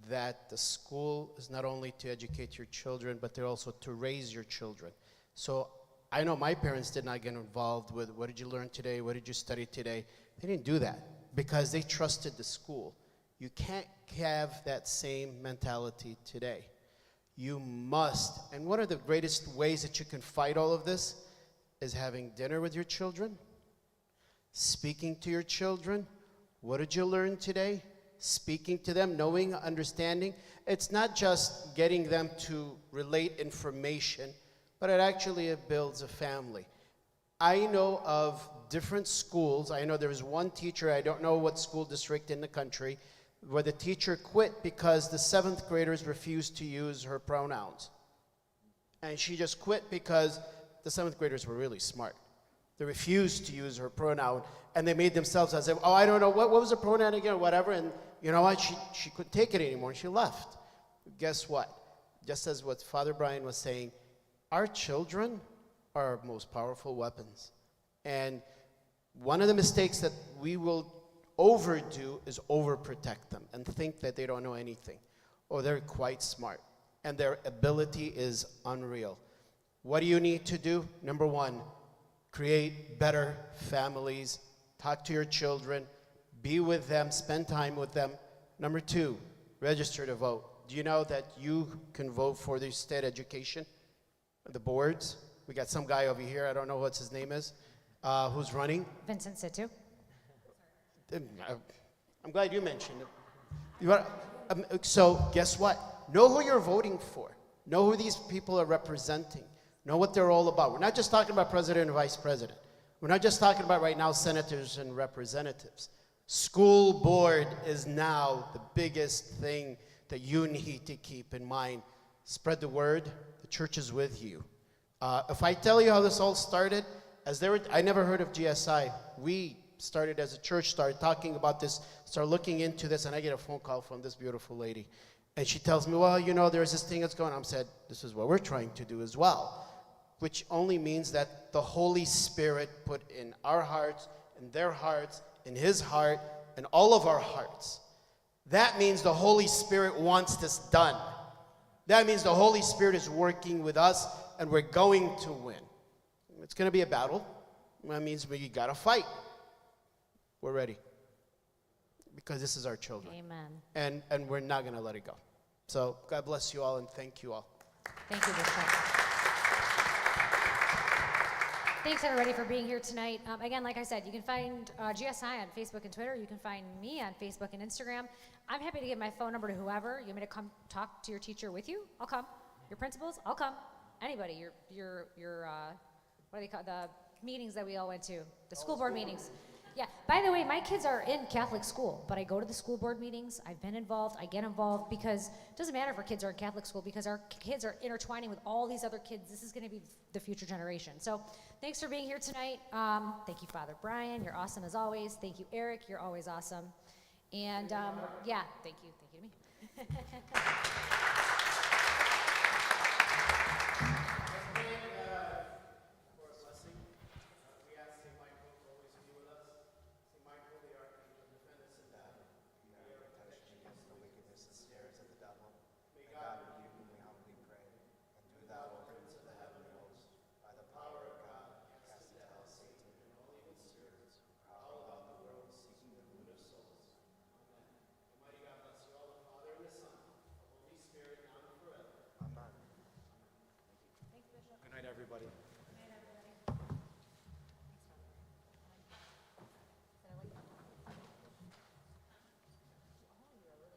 that the school is not only to educate your children, but they're also to raise your children. So I know my parents did not get involved with what did you learn today, what did you study today. They didn't do that because they trusted the school. You can't have that same mentality today. You must, and one of the greatest ways that you can fight all of this is having dinner with your children, speaking to your children. What did you learn today? Speaking to them, knowing, understanding. It's not just getting them to relate information but it actually builds a family. I know of different schools. I know there was one teacher, I don't know what school district in the country, where the teacher quit because the 7th graders refused to use her pronouns. And she just quit because the 7th graders were really smart. They refused to use her pronoun, and they made themselves as if, oh, I don't know, what was the pronoun again, or whatever, and you know what, she couldn't take it anymore, and she left. Guess what? Just as what Father Brian was saying, our children are our most powerful weapons. And one of the mistakes that we will overdo is overprotect them and think that they don't know anything, or they're quite smart, and their ability is unreal. What do you need to do? Number one, create better families, talk to your children, be with them, spend time with them. Number two, register to vote. Do you know that you can vote for the state education, the boards? We got some guy over here, I don't know what his name is, who's running. Vincent Situ. I'm glad you mentioned it. So guess what? Know who you're voting for. Know who these people are representing. Know what they're all about. We're not just talking about president and vice president. We're not just talking about right now senators and representatives. School board is now the biggest thing that you need to keep in mind. Spread the word. The church is with you. If I tell you how this all started, I never heard of GSI. We started as a church, started talking about this, started looking into this, and I get a phone call from this beautiful lady. And she tells me, well, you know, there's this thing that's going on. I said, this is what we're trying to do as well, which only means that the Holy Spirit put in our hearts, in their hearts, in his heart, in all of our hearts. That means the Holy Spirit wants this done. That means the Holy Spirit is working with us, and we're going to win. It's going to be a battle. That means we got to fight. We're ready. Because this is our children. Amen. And we're not going to let it go. So God bless you all, and thank you all. Thank you, Bishop. Thanks, everybody, for being here tonight. Again, like I said, you can find GSI on Facebook and Twitter. You can find me on Facebook and Instagram. I'm happy to give my phone number to whoever. You want me to come talk to your teacher with you? I'll come. Your principals? I'll come. Anybody. Your what do they call the meetings that we all went to? The school board meetings. Yeah. By the way, my kids are in Catholic school, but I go to the school board meetings. I've been involved. I get involved because it doesn't matter if our kids are in Catholic school because our kids are intertwining with all these other kids. This is going to be the future generation. So thanks for being here tonight. Thank you, Father Brian. You're awesome as always. Thank you, Eric. You're always awesome. And yeah, thank you. Thank you to me.